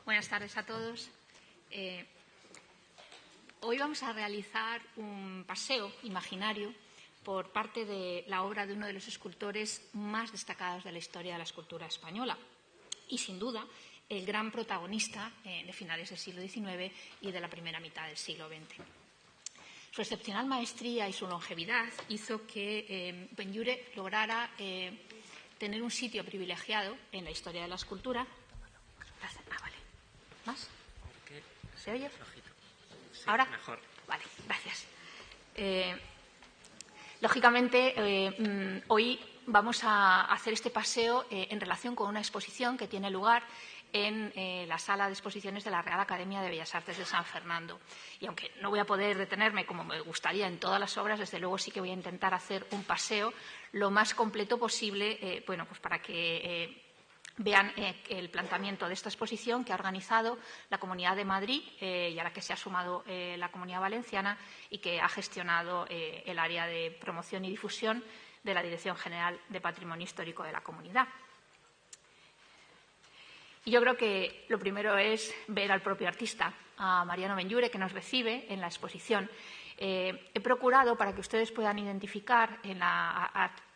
Buenas tardes a todos. Hoy vamos a realizar un paseo imaginario por parte de la obra de uno de los escultores más destacados de la historia de la escultura española y, sin duda, el gran protagonista de finales del siglo XIX y de la primera mitad del siglo XX. Su excepcional maestría y su longevidad hizo que Benlliure lograra tener un sitio privilegiado en la historia de la escultura. ¿Más? ¿Se oye? Sí, ¿Ahora? Mejor. Vale, gracias. Lógicamente, hoy vamos a hacer este paseo en relación con una exposición que tiene lugar en la sala de exposiciones de la Real Academia de Bellas Artes de San Fernando. Y aunque no voy a poder detenerme como me gustaría en todas las obras, desde luego sí que voy a intentar hacer un paseo lo más completo posible, pues para que vean el planteamiento de esta exposición que ha organizado la Comunidad de Madrid y a la que se ha sumado la Comunidad Valenciana y que ha gestionado el área de promoción y difusión de la Dirección General de Patrimonio Histórico de la Comunidad. Y yo creo que lo primero es ver al propio artista, a Mariano Benlliure, que nos recibe en la exposición. He procurado, para que ustedes puedan identificar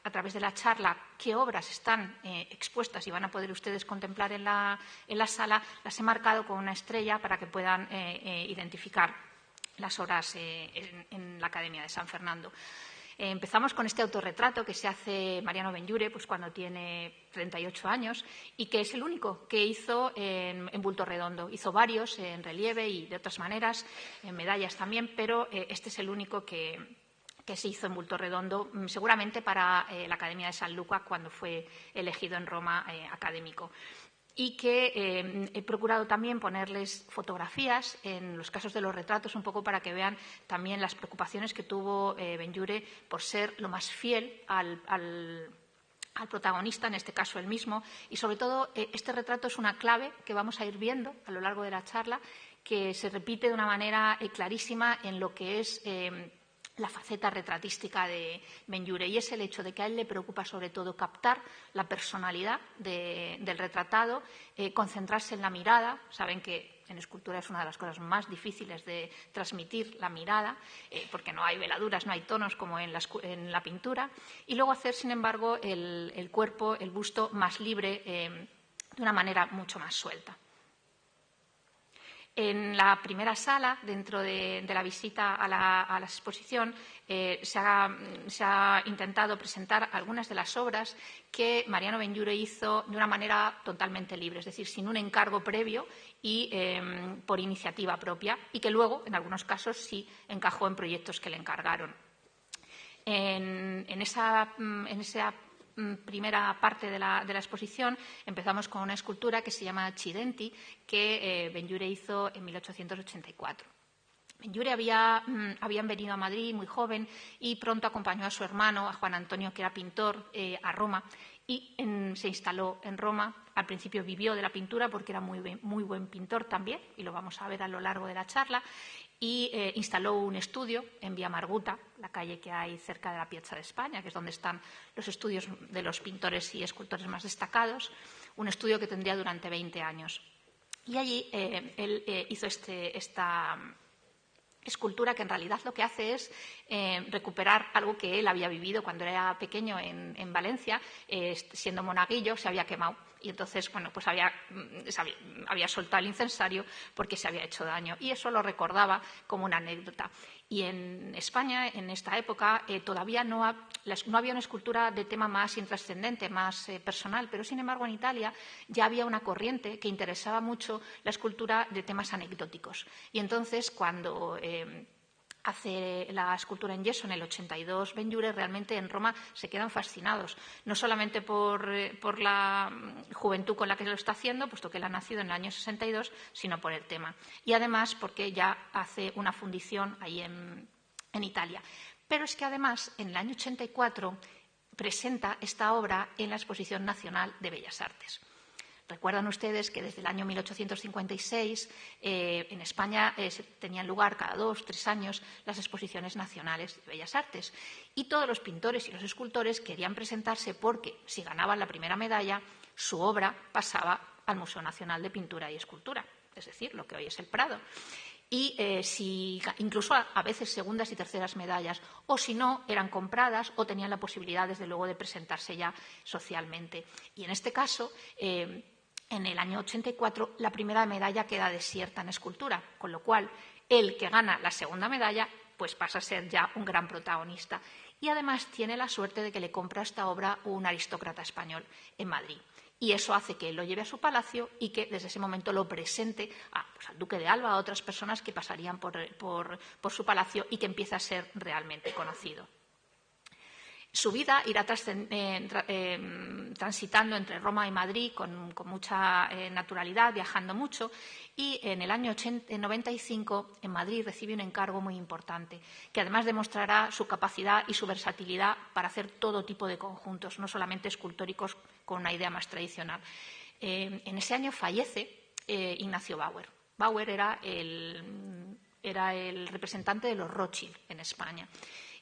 a través de la charla qué obras están expuestas y van a poder ustedes contemplar en la sala, las he marcado con una estrella para que puedan identificar las obras en la Academia de San Fernando. Empezamos con este autorretrato que se hace Mariano Benlliure pues cuando tiene 38 años y que es el único que hizo en bulto redondo. Hizo varios en relieve y de otras maneras, en medallas también, pero este es el único que se hizo en bulto redondo, seguramente para la Academia de San Luca cuando fue elegido en Roma académico. Y que he procurado también ponerles fotografías en los casos de los retratos, un poco para que vean también las preocupaciones que tuvo Benlliure por ser lo más fiel al protagonista, en este caso él mismo. Y, sobre todo, este retrato es una clave que vamos a ir viendo a lo largo de la charla, que se repite de una manera clarísima en lo que es la faceta retratística de Benlliure, y es el hecho de que a él le preocupa sobre todo captar la personalidad del retratado, concentrarse en la mirada. Saben que en escultura es una de las cosas más difíciles de transmitir la mirada, porque no hay veladuras, no hay tonos como en la pintura, y luego hacer, sin embargo, el cuerpo, el busto más libre, de una manera mucho más suelta. En la primera sala, dentro de la visita a la exposición, se ha intentado presentar algunas de las obras que Mariano Benlliure hizo de una manera totalmente libre, es decir, sin un encargo previo y por iniciativa propia, y que luego, en algunos casos, sí encajó en proyectos que le encargaron. En esa primera parte de la exposición empezamos con una escultura que se llama Accidenti, que Benlliure hizo en 1884. Benlliure habían venido a Madrid muy joven y pronto acompañó a su hermano, a Juan Antonio, que era pintor, a Roma, y se instaló en Roma. Al principio vivió de la pintura porque era muy buen pintor también, y lo vamos a ver a lo largo de la charla, y instaló un estudio en Vía Marguta, la calle que hay cerca de la Piazza de España, que es donde están los estudios de los pintores y escultores más destacados, un estudio que tendría durante 20 años. Y allí él hizo esta escultura que en realidad lo que hace es recuperar algo que él había vivido cuando era pequeño en Valencia, siendo monaguillo, se había quemado. Y entonces, bueno, pues había soltado el incensario porque se había hecho daño. Y eso lo recordaba como una anécdota. Y en España, en esta época, todavía no había una escultura de tema más intrascendente, más personal, pero, sin embargo, en Italia ya había una corriente que interesaba mucho la escultura de temas anecdóticos. Y entonces, cuando hace la escultura en yeso en el 82, Benlliure, realmente en Roma se quedan fascinados, no solamente por la juventud con la que lo está haciendo, puesto que él ha nacido en el año 62, sino por el tema. Y además porque ya hace una fundición ahí en Italia. Pero es que además, en el año 84, presenta esta obra en la Exposición Nacional de Bellas Artes. Recuerdan ustedes que desde el año 1856 en España tenían lugar cada 2 o 3 años las exposiciones nacionales de Bellas Artes, y todos los pintores y los escultores querían presentarse porque, si ganaban la primera medalla, su obra pasaba al Museo Nacional de Pintura y Escultura. es decir, lo que hoy es el Prado. Y incluso a veces segundas y terceras medallas, o si no, eran compradas o tenían la posibilidad, desde luego, de presentarse ya socialmente. Y en este caso, en el año 84, la primera medalla queda desierta en escultura, con lo cual el que gana la segunda medalla pues pasa a ser ya un gran protagonista. Y además tiene la suerte de que le compra esta obra un aristócrata español en Madrid. Y eso hace que él lo lleve a su palacio y que desde ese momento lo presente al duque de Alba, a otras personas que pasarían por su palacio, y que empieza a ser realmente conocido. Su vida irá transitando entre Roma y Madrid con mucha naturalidad, viajando mucho, y en el año 95 en Madrid recibe un encargo muy importante, que además demostrará su capacidad y su versatilidad para hacer todo tipo de conjuntos, no solamente escultóricos con una idea más tradicional. En ese año fallece Ignacio Bauer. Bauer era el representante de los Rothschild en España.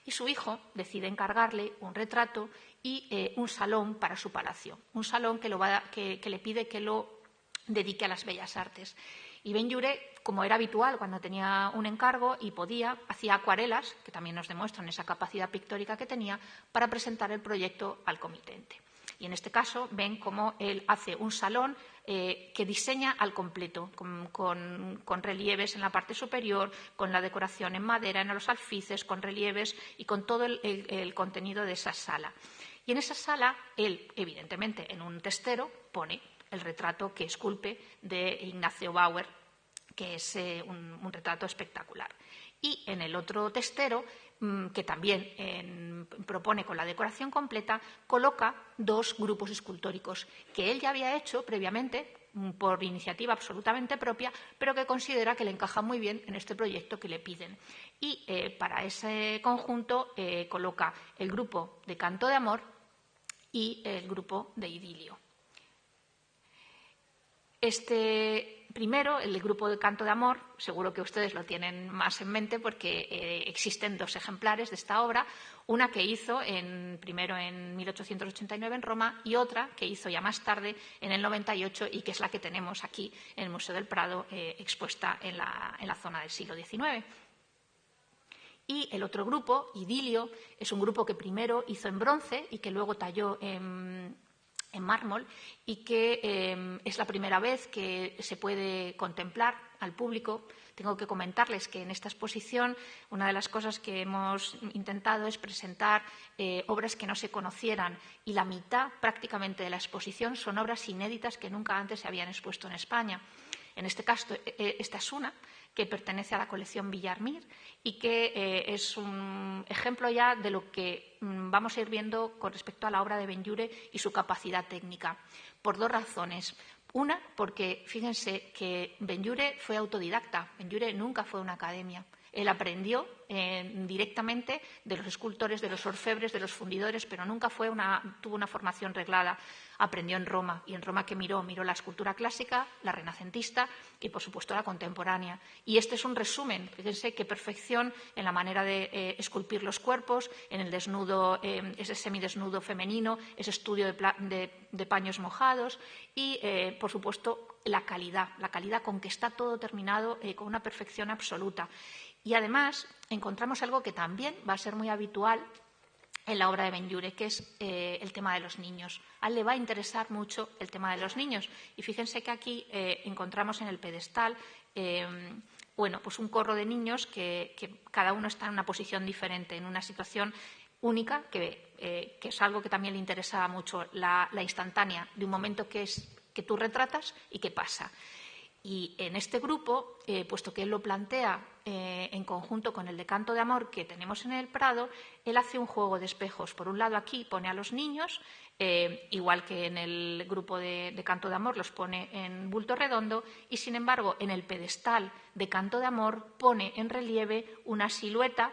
Y su hijo decide encargarle un retrato y un salón para su palacio, un salón que le pide que lo dedique a las bellas artes. Y Benlliure, como era habitual cuando tenía un encargo y podía, hacía acuarelas, que también nos demuestran esa capacidad pictórica que tenía, para presentar el proyecto al comitente. Y en este caso ven cómo él hace un salón que diseña al completo, con relieves en la parte superior, con la decoración en madera, en los alfices, con relieves y con todo el contenido de esa sala. Y en esa sala, él, evidentemente, en un testero, pone el retrato que esculpe de Ignacio Bauer, que es un retrato espectacular. Y en el otro testero, que también propone con la decoración completa, coloca dos grupos escultóricos que él ya había hecho previamente por iniciativa absolutamente propia, pero que considera que le encaja muy bien en este proyecto que le piden. Y para ese conjunto coloca el grupo de Canto de Amor y el grupo de Idilio. Este primero, el grupo de Canto de Amor, seguro que ustedes lo tienen más en mente porque existen dos ejemplares de esta obra, una que hizo primero en 1889 en Roma y otra que hizo ya más tarde en el 98 y que es la que tenemos aquí en el Museo del Prado expuesta en la zona del siglo XIX. Y el otro grupo, Idilio, es un grupo que primero hizo en bronce y que luego talló en mármol y que es la primera vez que se puede contemplar al público. Tengo que comentarles que en esta exposición una de las cosas que hemos intentado es presentar obras que no se conocieran, y la mitad prácticamente de la exposición son obras inéditas que nunca antes se habían expuesto en España. En este caso, esta es una que pertenece a la colección Villarmir y que es un ejemplo ya de lo que vamos a ir viendo con respecto a la obra de Benlliure y su capacidad técnica, por dos razones. Una, porque fíjense que Benlliure fue autodidacta. Benlliure nunca fue a una academia. Él aprendió directamente de los escultores, de los orfebres, de los fundidores, pero nunca tuvo una formación reglada. Aprendió en Roma, y en Roma que miró la escultura clásica, la renacentista y, por supuesto, la contemporánea. Y este es un resumen. Fíjense qué perfección en la manera de esculpir los cuerpos, en el desnudo, ese semidesnudo femenino, ese estudio de paños mojados y, por supuesto, la calidad con que está todo terminado con una perfección absoluta. Y además encontramos algo que también va a ser muy habitual en la obra de Benlliure, que es el tema de los niños. A él le va a interesar mucho el tema de los niños. Y fíjense que aquí encontramos en el pedestal pues un corro de niños que cada uno está en una posición diferente, en una situación única, que es algo que también le interesaba mucho, la instantánea de un momento que tú retratas y que pasa. Y en este grupo, puesto que él lo plantea en conjunto con el de Canto de Amor que tenemos en el Prado, él hace un juego de espejos. Por un lado, aquí pone a los niños, igual que en el grupo de Canto de Amor los pone en bulto redondo, y sin embargo, en el pedestal de Canto de Amor pone en relieve una silueta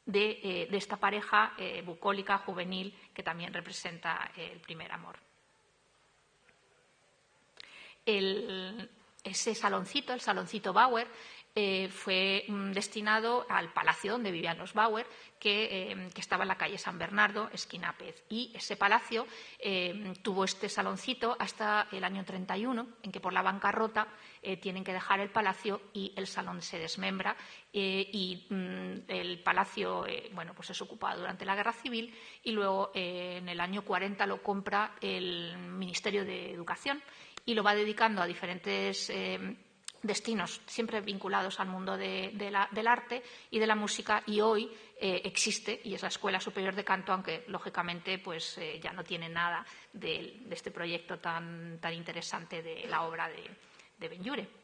de esta pareja bucólica juvenil que también representa el primer amor. Ese saloncito, el saloncito Bauer, fue destinado al palacio donde vivían los Bauer, que estaba en la calle San Bernardo, esquina Pez. Y ese palacio tuvo este saloncito hasta el año 31, en que por la bancarrota tienen que dejar el palacio y el salón se desmembra. Y el palacio pues es ocupado durante la Guerra Civil y luego en el año 40 lo compra el Ministerio de Educación y lo va dedicando a diferentes destinos siempre vinculados al mundo del arte y de la música, y hoy existe y es la Escuela Superior de Canto, aunque lógicamente pues ya no tiene nada de este proyecto tan interesante de la obra de Benlliure.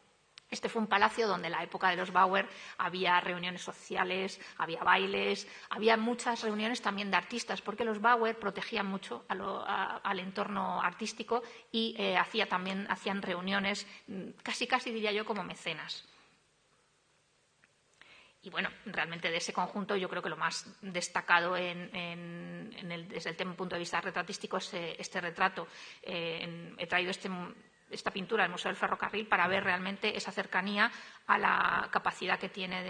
Este fue un palacio donde en la época de los Bauer había reuniones sociales, había bailes, había muchas reuniones también de artistas, porque los Bauer protegían mucho al entorno artístico y hacían reuniones casi diría yo como mecenas. Y bueno, realmente de ese conjunto yo creo que lo más destacado desde el punto de vista retratístico es este retrato. He traído esta pintura del Museo del Ferrocarril para ver realmente esa cercanía a la capacidad que tiene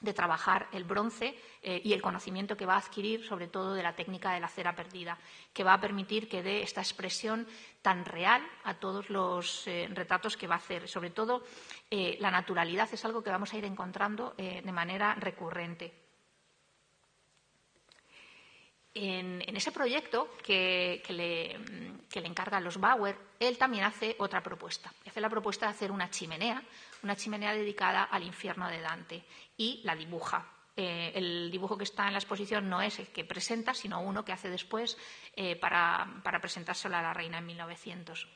de trabajar el bronce y el conocimiento que va a adquirir, sobre todo de la técnica de la cera perdida, que va a permitir que dé esta expresión tan real a todos los retratos que va a hacer. Sobre todo, la naturalidad es algo que vamos a ir encontrando de manera recurrente. En ese proyecto que le encargan los Bauer, él también hace otra propuesta. Hace la propuesta de hacer una chimenea dedicada al infierno de Dante, y la dibuja. El dibujo que está en la exposición no es el que presenta, sino uno que hace después para presentárselo a la reina en 1900.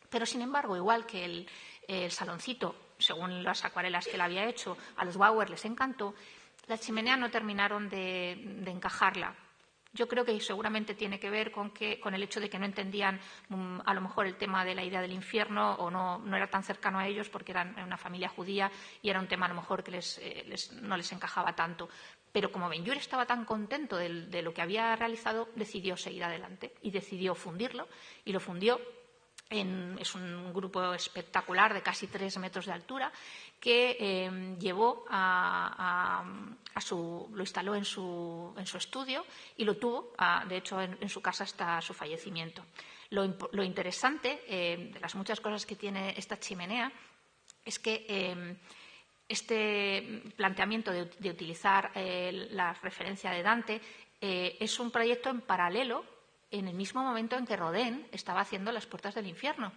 Pero, sin embargo, igual que el saloncito, según las acuarelas que él había hecho, a los Bauer les encantó, la chimenea no terminaron de encajarla. Yo creo que seguramente tiene que ver con el hecho de que no entendían a lo mejor el tema de la idea del infierno, o no era tan cercano a ellos porque eran una familia judía y era un tema a lo mejor que no les encajaba tanto. Pero como Benlliure estaba tan contento de lo que había realizado, decidió seguir adelante y decidió fundirlo, y lo fundió. Es un grupo espectacular de casi 3 metros de altura que llevó lo instaló en su estudio y lo tuvo, de hecho, en su casa hasta su fallecimiento. Lo interesante de las muchas cosas que tiene esta chimenea es que este planteamiento de utilizar la referencia de Dante es un proyecto en paralelo, en el mismo momento en que Rodin estaba haciendo Las puertas del infierno.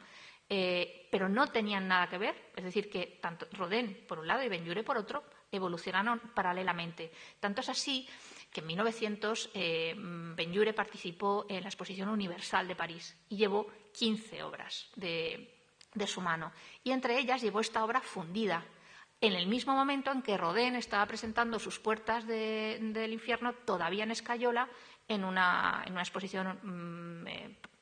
Pero no tenían nada que ver, es decir, que tanto Rodin por un lado y Benlliure por otro evolucionaron paralelamente. Tanto es así que en 1900 Benlliure participó en la Exposición Universal de París y llevó 15 obras de su mano, y entre ellas llevó esta obra fundida, en el mismo momento en que Rodin estaba presentando sus puertas del infierno todavía en escayola en una exposición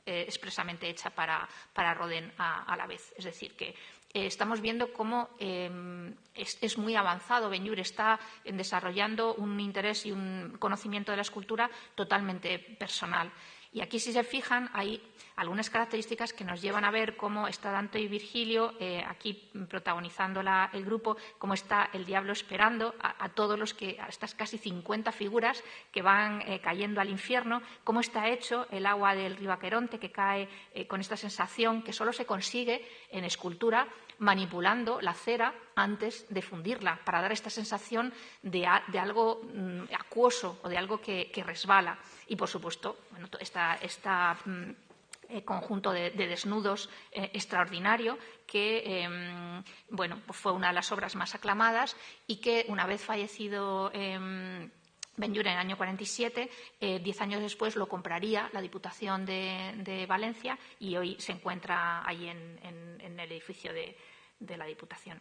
expresamente hecha para Rodin a la vez. Es decir, que estamos viendo cómo es muy avanzado. Benlliure está desarrollando un interés y un conocimiento de la escultura totalmente personal. Y aquí, si se fijan, hay algunas características que nos llevan a ver cómo está Dante y Virgilio, aquí protagonizando el grupo, cómo está el diablo esperando a estas casi 50 figuras que van cayendo al infierno, cómo está hecho el agua del río Aqueronte, que cae con esta sensación que solo se consigue en escultura manipulando la cera antes de fundirla, para dar esta sensación de algo acuoso o de algo que resbala. Y, por supuesto, bueno, esta conjunto de desnudos extraordinario que pues fue una de las obras más aclamadas, y que, una vez fallecido Benlliure en el año 47, 10 años después lo compraría la Diputación de Valencia, y hoy se encuentra allí en el edificio de la Diputación.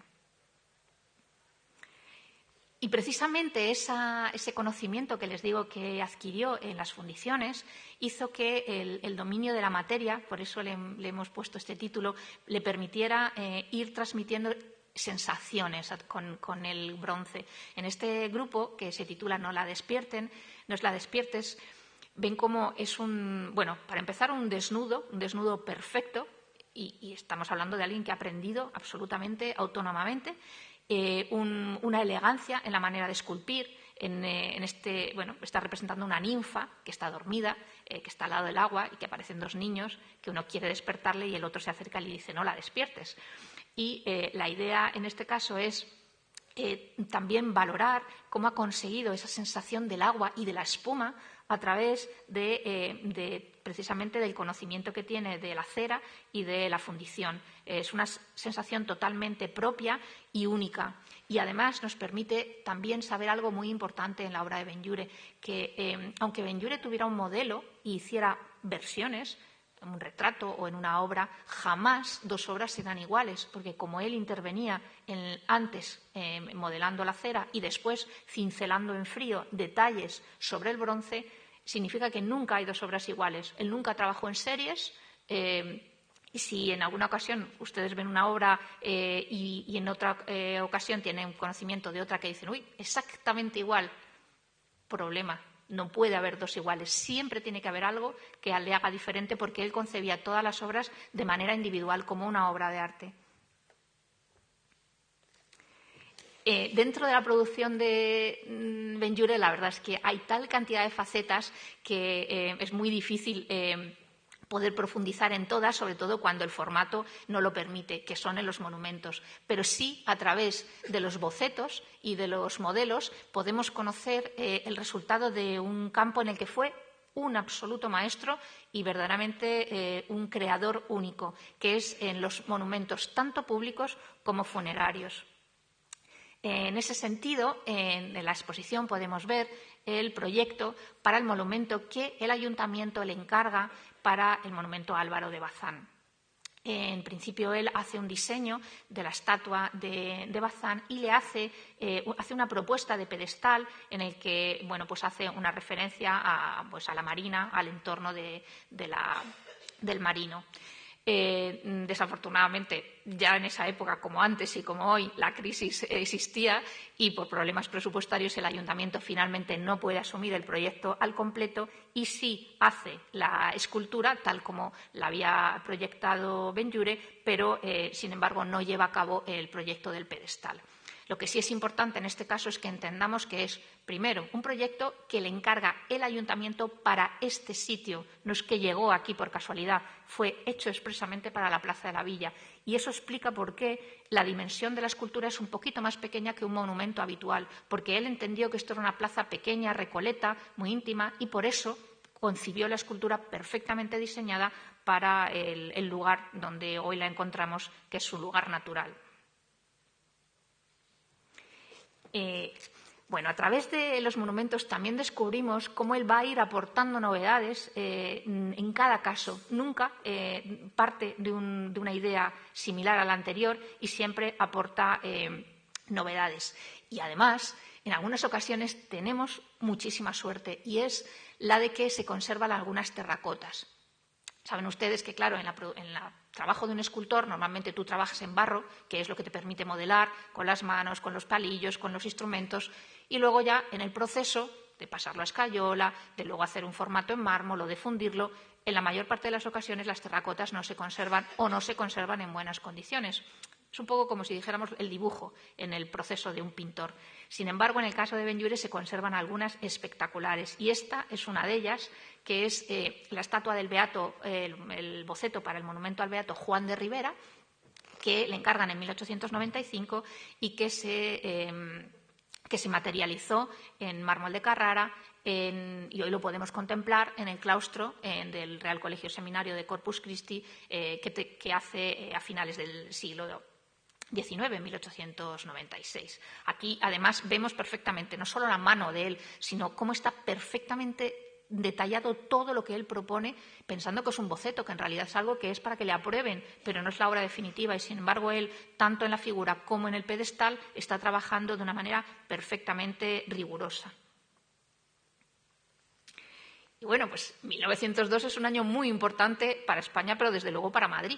Y precisamente ese conocimiento que les digo que adquirió en las fundiciones hizo que el dominio de la materia, por eso le hemos puesto este título, le permitiera ir transmitiendo sensaciones con el bronce. En este grupo, que se titula No la despiertes, ven cómo es para empezar, un desnudo perfecto, y estamos hablando de alguien que ha aprendido absolutamente autónomamente, una elegancia en la manera de esculpir. Está representando una ninfa que está dormida, que está al lado del agua y que aparecen dos niños, que uno quiere despertarle y el otro se acerca y le dice no la despiertes. Y la idea en este caso es también valorar cómo ha conseguido esa sensación del agua y de la espuma a través precisamente del conocimiento que tiene de la cera y de la fundición. Es una sensación totalmente propia y única. Y además nos permite también saber algo muy importante en la obra de Benlliure, que aunque Benlliure tuviera un modelo y hiciera versiones, en un retrato o en una obra, jamás dos obras serán iguales, porque como él intervenía antes modelando la cera y después cincelando en frío detalles sobre el bronce, significa que nunca hay dos obras iguales. Él nunca trabajó en series. Y si en alguna ocasión ustedes ven una obra y en otra ocasión tienen conocimiento de otra que dicen, uy, exactamente igual, problema. No puede haber dos iguales. Siempre tiene que haber algo que le haga diferente porque él concebía todas las obras de manera individual como una obra de arte. Dentro de la producción de Benlliure, la verdad es que hay tal cantidad de facetas que es muy difícil poder profundizar en todas, sobre todo cuando el formato no lo permite, que son en los monumentos. Pero sí, a través de los bocetos y de los modelos, podemos conocer el resultado de un campo en el que fue un absoluto maestro y verdaderamente un creador único, que es en los monumentos tanto públicos como funerarios. En ese sentido, en la exposición podemos ver el proyecto para el monumento que el ayuntamiento le encarga para el monumento a Álvaro de Bazán. En principio, él hace un diseño de la estatua de Bazán y le hace una propuesta de pedestal en el que pues hace una referencia a la marina, al entorno del marino. Desafortunadamente, ya en esa época, como antes y como hoy, la crisis existía y por problemas presupuestarios el ayuntamiento finalmente no puede asumir el proyecto al completo y sí hace la escultura tal como la había proyectado Benlliure, pero sin embargo no lleva a cabo el proyecto del pedestal. Lo que sí es importante en este caso es que entendamos que es, primero, un proyecto que le encarga el ayuntamiento para este sitio. No es que llegó aquí por casualidad, fue hecho expresamente para la Plaza de la Villa. Y eso explica por qué la dimensión de la escultura es un poquito más pequeña que un monumento habitual, porque él entendió que esto era una plaza pequeña, recoleta, muy íntima, y por eso concibió la escultura perfectamente diseñada para el lugar donde hoy la encontramos, que es su lugar natural. A través de los monumentos también descubrimos cómo él va a ir aportando novedades en cada caso. Nunca parte de una idea similar a la anterior y siempre aporta novedades. Y además, en algunas ocasiones tenemos muchísima suerte y es la de que se conservan algunas terracotas. Saben ustedes que, claro, en el trabajo de un escultor normalmente tú trabajas en barro, que es lo que te permite modelar con las manos, con los palillos, con los instrumentos, y luego ya en el proceso de pasarlo a escayola, de luego hacer un formato en mármol o de fundirlo, en la mayor parte de las ocasiones las terracotas no se conservan o no se conservan en buenas condiciones. Es un poco como si dijéramos el dibujo en el proceso de un pintor. Sin embargo, en el caso de Benlliure se conservan algunas espectaculares y esta es una de ellas, que es la estatua del beato, el boceto para el monumento al beato Juan de Ribera, que le encargan en 1895 y que se materializó en mármol de Carrara y hoy lo podemos contemplar en el claustro del Real Colegio Seminario de Corpus Christi que hace a finales del siglo XIX, en 1896. Aquí, además, vemos perfectamente no solo la mano de él, sino cómo está perfectamente detallado todo lo que él propone, pensando que es un boceto, que en realidad es algo que es para que le aprueben, pero no es la obra definitiva. Y, sin embargo, él, tanto en la figura como en el pedestal, está trabajando de una manera perfectamente rigurosa. Y 1902 es un año muy importante para España, pero desde luego para Madrid,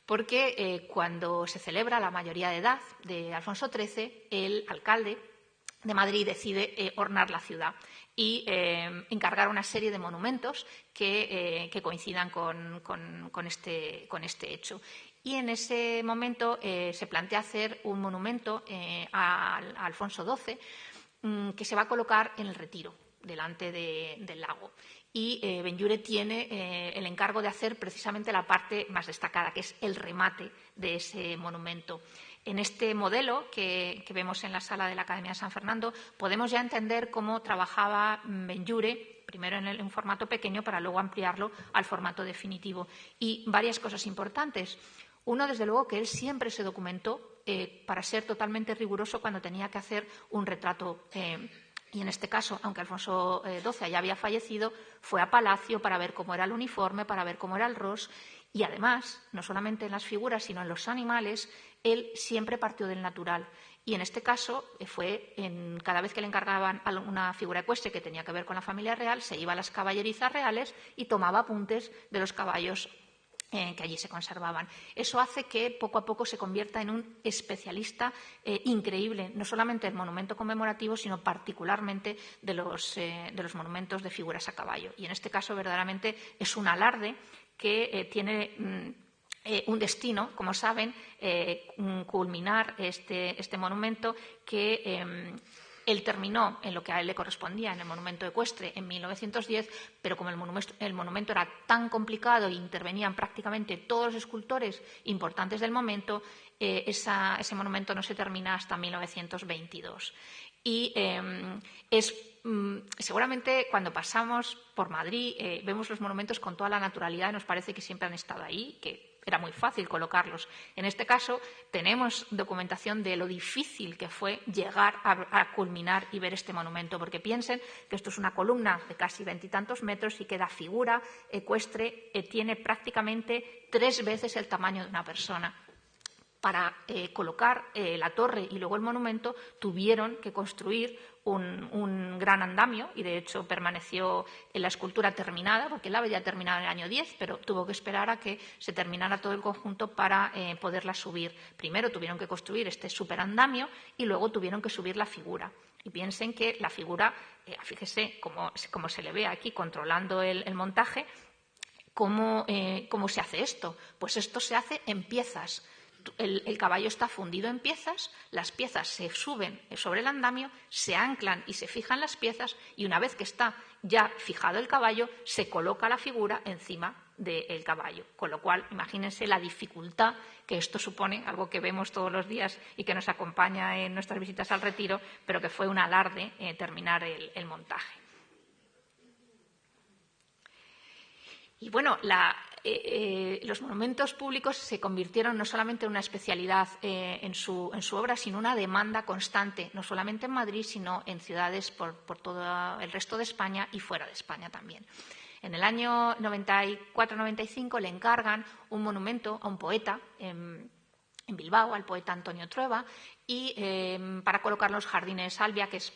porque cuando se celebra la mayoría de edad de Alfonso XIII, el alcalde de Madrid decide ornar la ciudad y encargar una serie de monumentos que coincidan con este hecho. Y en ese momento se plantea hacer un monumento a Alfonso XII que se va a colocar en el Retiro, delante del lago. Y Benlliure tiene el encargo de hacer precisamente la parte más destacada, que es el remate de ese monumento. En este modelo que vemos en la sala de la Academia de San Fernando podemos ya entender cómo trabajaba Benlliure, primero en un formato pequeño para luego ampliarlo al formato definitivo. Y varias cosas importantes. Uno, desde luego, que él siempre se documentó para ser totalmente riguroso cuando tenía que hacer un retrato. Y en este caso, aunque Alfonso XII ya había fallecido, fue a Palacio para ver cómo era el uniforme, para ver cómo era el ros. Y además, no solamente en las figuras, sino en los animales, él siempre partió del natural. Y en este caso, cada vez que le encargaban una figura ecuestre que tenía que ver con la familia real, se iba a las caballerizas reales y tomaba apuntes de los caballos que allí se conservaban. Eso hace que poco a poco se convierta en un especialista increíble, no solamente del monumento conmemorativo, sino particularmente de los monumentos de figuras a caballo. Y en este caso, verdaderamente, es un alarde que tiene un destino, como saben, culminar este monumento que él terminó en lo que a él le correspondía, en el monumento ecuestre, en 1910, pero como el monumento era tan complicado e intervenían prácticamente todos los escultores importantes del momento, ese monumento no se termina hasta 1922. Y seguramente cuando pasamos por Madrid vemos los monumentos con toda la naturalidad y nos parece que siempre han estado ahí, que era muy fácil colocarlos. En este caso, tenemos documentación de lo difícil que fue llegar a culminar y ver este monumento, porque piensen que esto es una columna de casi 20 y tantos metros y que la figura ecuestre tiene prácticamente 3 veces el tamaño de una persona. Para colocar la torre y luego el monumento tuvieron que construir un gran andamio y, de hecho, permaneció en la escultura terminada, porque la había terminado en el año 10, pero tuvo que esperar a que se terminara todo el conjunto para poderla subir. Primero tuvieron que construir este superandamio y luego tuvieron que subir la figura. Y piensen que la figura, fíjese cómo se le ve aquí controlando el montaje, ¿cómo se hace esto? Pues esto se hace en piezas. El caballo está fundido en piezas, las piezas se suben sobre el andamio, se anclan y se fijan las piezas y una vez que está ya fijado el caballo, se coloca la figura encima del caballo. Con lo cual, imagínense la dificultad que esto supone, algo que vemos todos los días y que nos acompaña en nuestras visitas al Retiro, pero que fue un alarde terminar el montaje. Y bueno, los monumentos públicos se convirtieron no solamente en una especialidad en su obra, sino una demanda constante, no solamente en Madrid, sino en ciudades por todo el resto de España y fuera de España también. En el año 94-95 le encargan un monumento a un poeta en Bilbao, al poeta Antonio Trueba, y para colocar los jardines Salvia, que es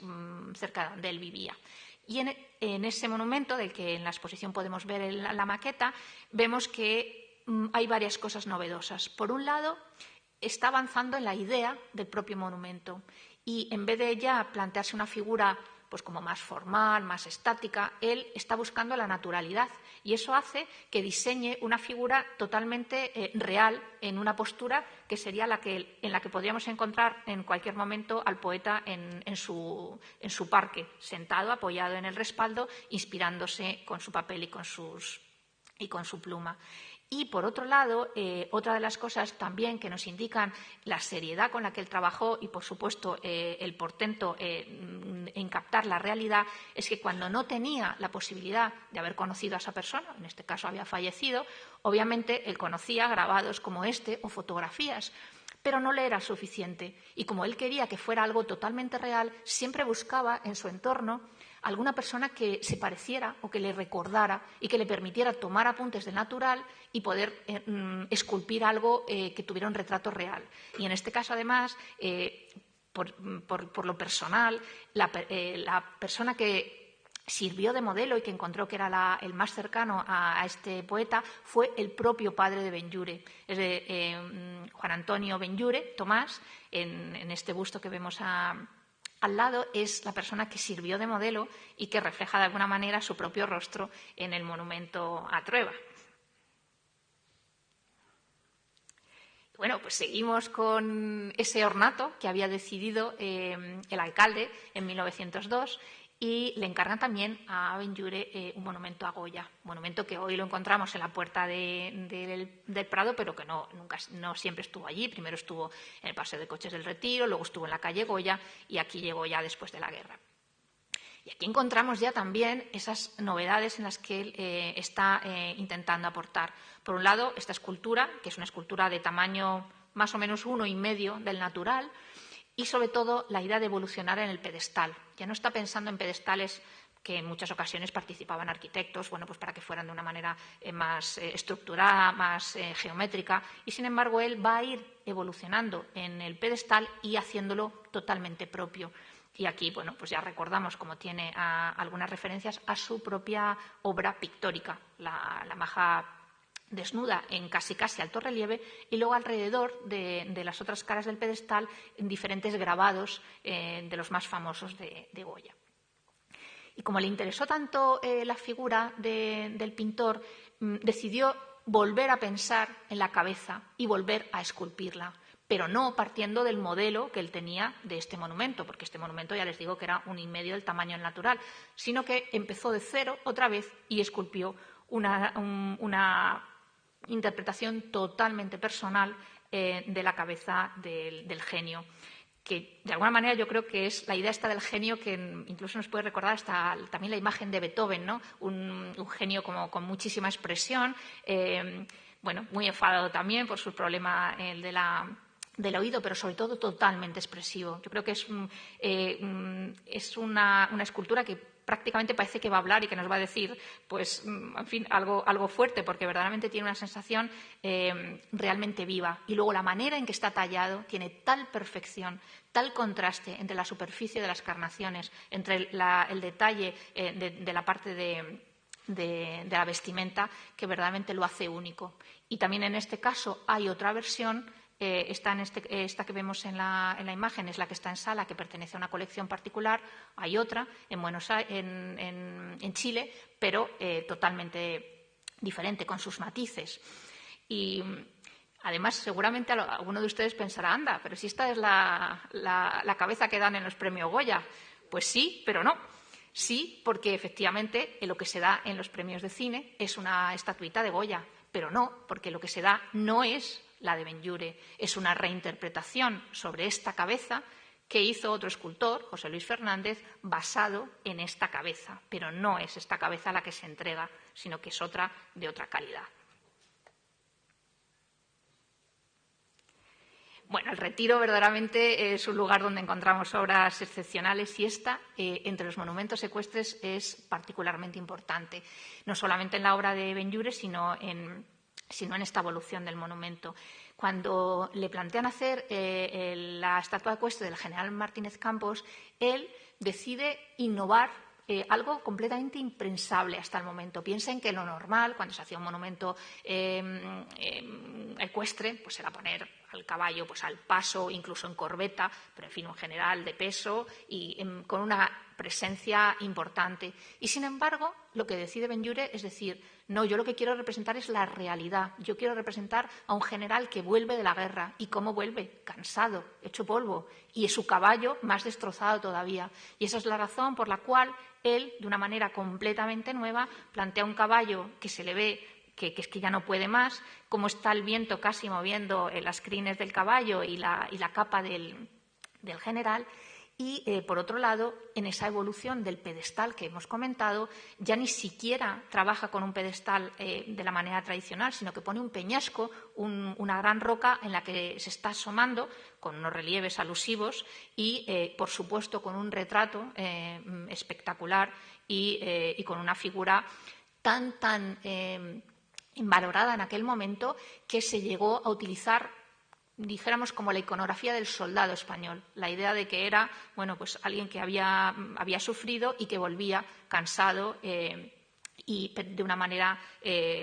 cerca de donde él vivía. Y en ese monumento, del que en la exposición podemos ver la maqueta, vemos que hay varias cosas novedosas. Por un lado, está avanzando en la idea del propio monumento y en vez de ya plantearse una figura pues como más formal, más estática, él está buscando la naturalidad y eso hace que diseñe una figura totalmente real en una postura que sería en la que podríamos encontrar en cualquier momento al poeta en su parque, sentado, apoyado en el respaldo, inspirándose con su papel y con su pluma. Y, por otro lado, otra de las cosas también que nos indican la seriedad con la que él trabajó y, por supuesto, el portento en captar la realidad es que cuando no tenía la posibilidad de haber conocido a esa persona, en este caso había fallecido, obviamente él conocía grabados como este o fotografías, pero no le era suficiente. Y como él quería que fuera algo totalmente real, siempre buscaba en su entorno alguna persona que se pareciera o que le recordara y que le permitiera tomar apuntes de natural y poder esculpir algo que tuviera un retrato real. Y en este caso, además, por lo personal, la persona que sirvió de modelo y que encontró que era el más cercano a este poeta fue el propio padre de Benlliure, es de Juan Antonio Benlliure, Tomás, en este busto que vemos al lado es la persona que sirvió de modelo y que refleja de alguna manera su propio rostro en el monumento a Trueba. Bueno, pues seguimos con ese ornato que había decidido el alcalde en 1902 y le encargan también a Benlliure un monumento a Goya, un monumento que hoy lo encontramos en la puerta del Prado, pero que no siempre estuvo allí. Primero estuvo en el Paseo de Coches del Retiro, luego estuvo en la calle Goya y aquí llegó ya después de la guerra. Y aquí encontramos ya también esas novedades en las que él está intentando aportar. Por un lado, esta escultura, que es una escultura de tamaño más o menos 1,5 del natural, y sobre todo la idea de evolucionar en el pedestal. Ya no está pensando en pedestales que en muchas ocasiones participaban arquitectos, bueno, pues para que fueran de una manera más estructurada, más geométrica, y sin embargo él va a ir evolucionando en el pedestal y haciéndolo totalmente propio. Y aquí, bueno, pues ya recordamos, como tiene algunas referencias a su propia obra pictórica, la maja desnuda en casi alto relieve, y luego alrededor de las otras caras del pedestal en diferentes grabados de los más famosos de Goya. Y como le interesó tanto la figura del pintor, decidió volver a pensar en la cabeza y volver a esculpirla, pero no partiendo del modelo que él tenía de este monumento, porque este monumento ya les digo que era 1,5 del tamaño natural, sino que empezó de cero otra vez y esculpió una interpretación totalmente personal de la cabeza del genio, que de alguna manera yo creo que es la idea esta del genio que incluso nos puede recordar hasta también la imagen de Beethoven, ¿no? Un genio como con muchísima expresión, bueno, muy enfadado también por su problema del oído, pero sobre todo totalmente expresivo. Yo creo que es una escultura que prácticamente parece que va a hablar y que nos va a decir, pues, en fin, algo fuerte, porque verdaderamente tiene una sensación realmente viva. Y luego la manera en que está tallado tiene tal perfección, tal contraste entre la superficie de las carnaciones, entre el detalle de la parte de la vestimenta, que verdaderamente lo hace único. Y también en este caso hay otra versión. Esta que vemos en la imagen es la que está en sala, que pertenece a una colección particular. Hay otra en Chile, pero totalmente diferente, con sus matices. Y además, seguramente alguno de ustedes pensará, anda, pero si esta es la cabeza que dan en los premios Goya. Pues sí, pero no. Sí, porque efectivamente lo que se da en los premios de cine es una estatuita de Goya, pero no, porque lo que se da no es la de Benlliure, es una reinterpretación sobre esta cabeza que hizo otro escultor, José Luis Fernández, basado en esta cabeza, pero no es esta cabeza la que se entrega, sino que es otra de otra calidad. Bueno, el Retiro verdaderamente es un lugar donde encontramos obras excepcionales y esta, entre los monumentos ecuestres, es particularmente importante, no solamente en la obra de Benlliure, sino en esta evolución del monumento. Cuando le plantean hacer la estatua ecuestre del general Martínez Campos, él decide innovar algo completamente impensable hasta el momento. Piensen que lo normal, cuando se hacía un monumento ecuestre, pues era poner al caballo pues al paso, incluso en corbeta, pero en fin, en general de peso y con una presencia importante. Y sin embargo, lo que decide Benlliure es decir, no, yo lo que quiero representar es la realidad. Yo quiero representar a un general que vuelve de la guerra. ¿Y cómo vuelve? Cansado, hecho polvo. Y es su caballo más destrozado todavía. Y esa es la razón por la cual él, de una manera completamente nueva, plantea un caballo que se le ve que es que ya no puede más, cómo está el viento casi moviendo las crines del caballo y la capa del general. Y, por otro lado, en esa evolución del pedestal que hemos comentado, ya ni siquiera trabaja con un pedestal de la manera tradicional, sino que pone un peñasco, una gran roca en la que se está asomando, con unos relieves alusivos y, por supuesto, con un retrato espectacular y con una figura tan valorada en aquel momento que se llegó a utilizar, dijéramos, como la iconografía del soldado español, la idea de que era, bueno, pues alguien que había sufrido y que volvía cansado y de una manera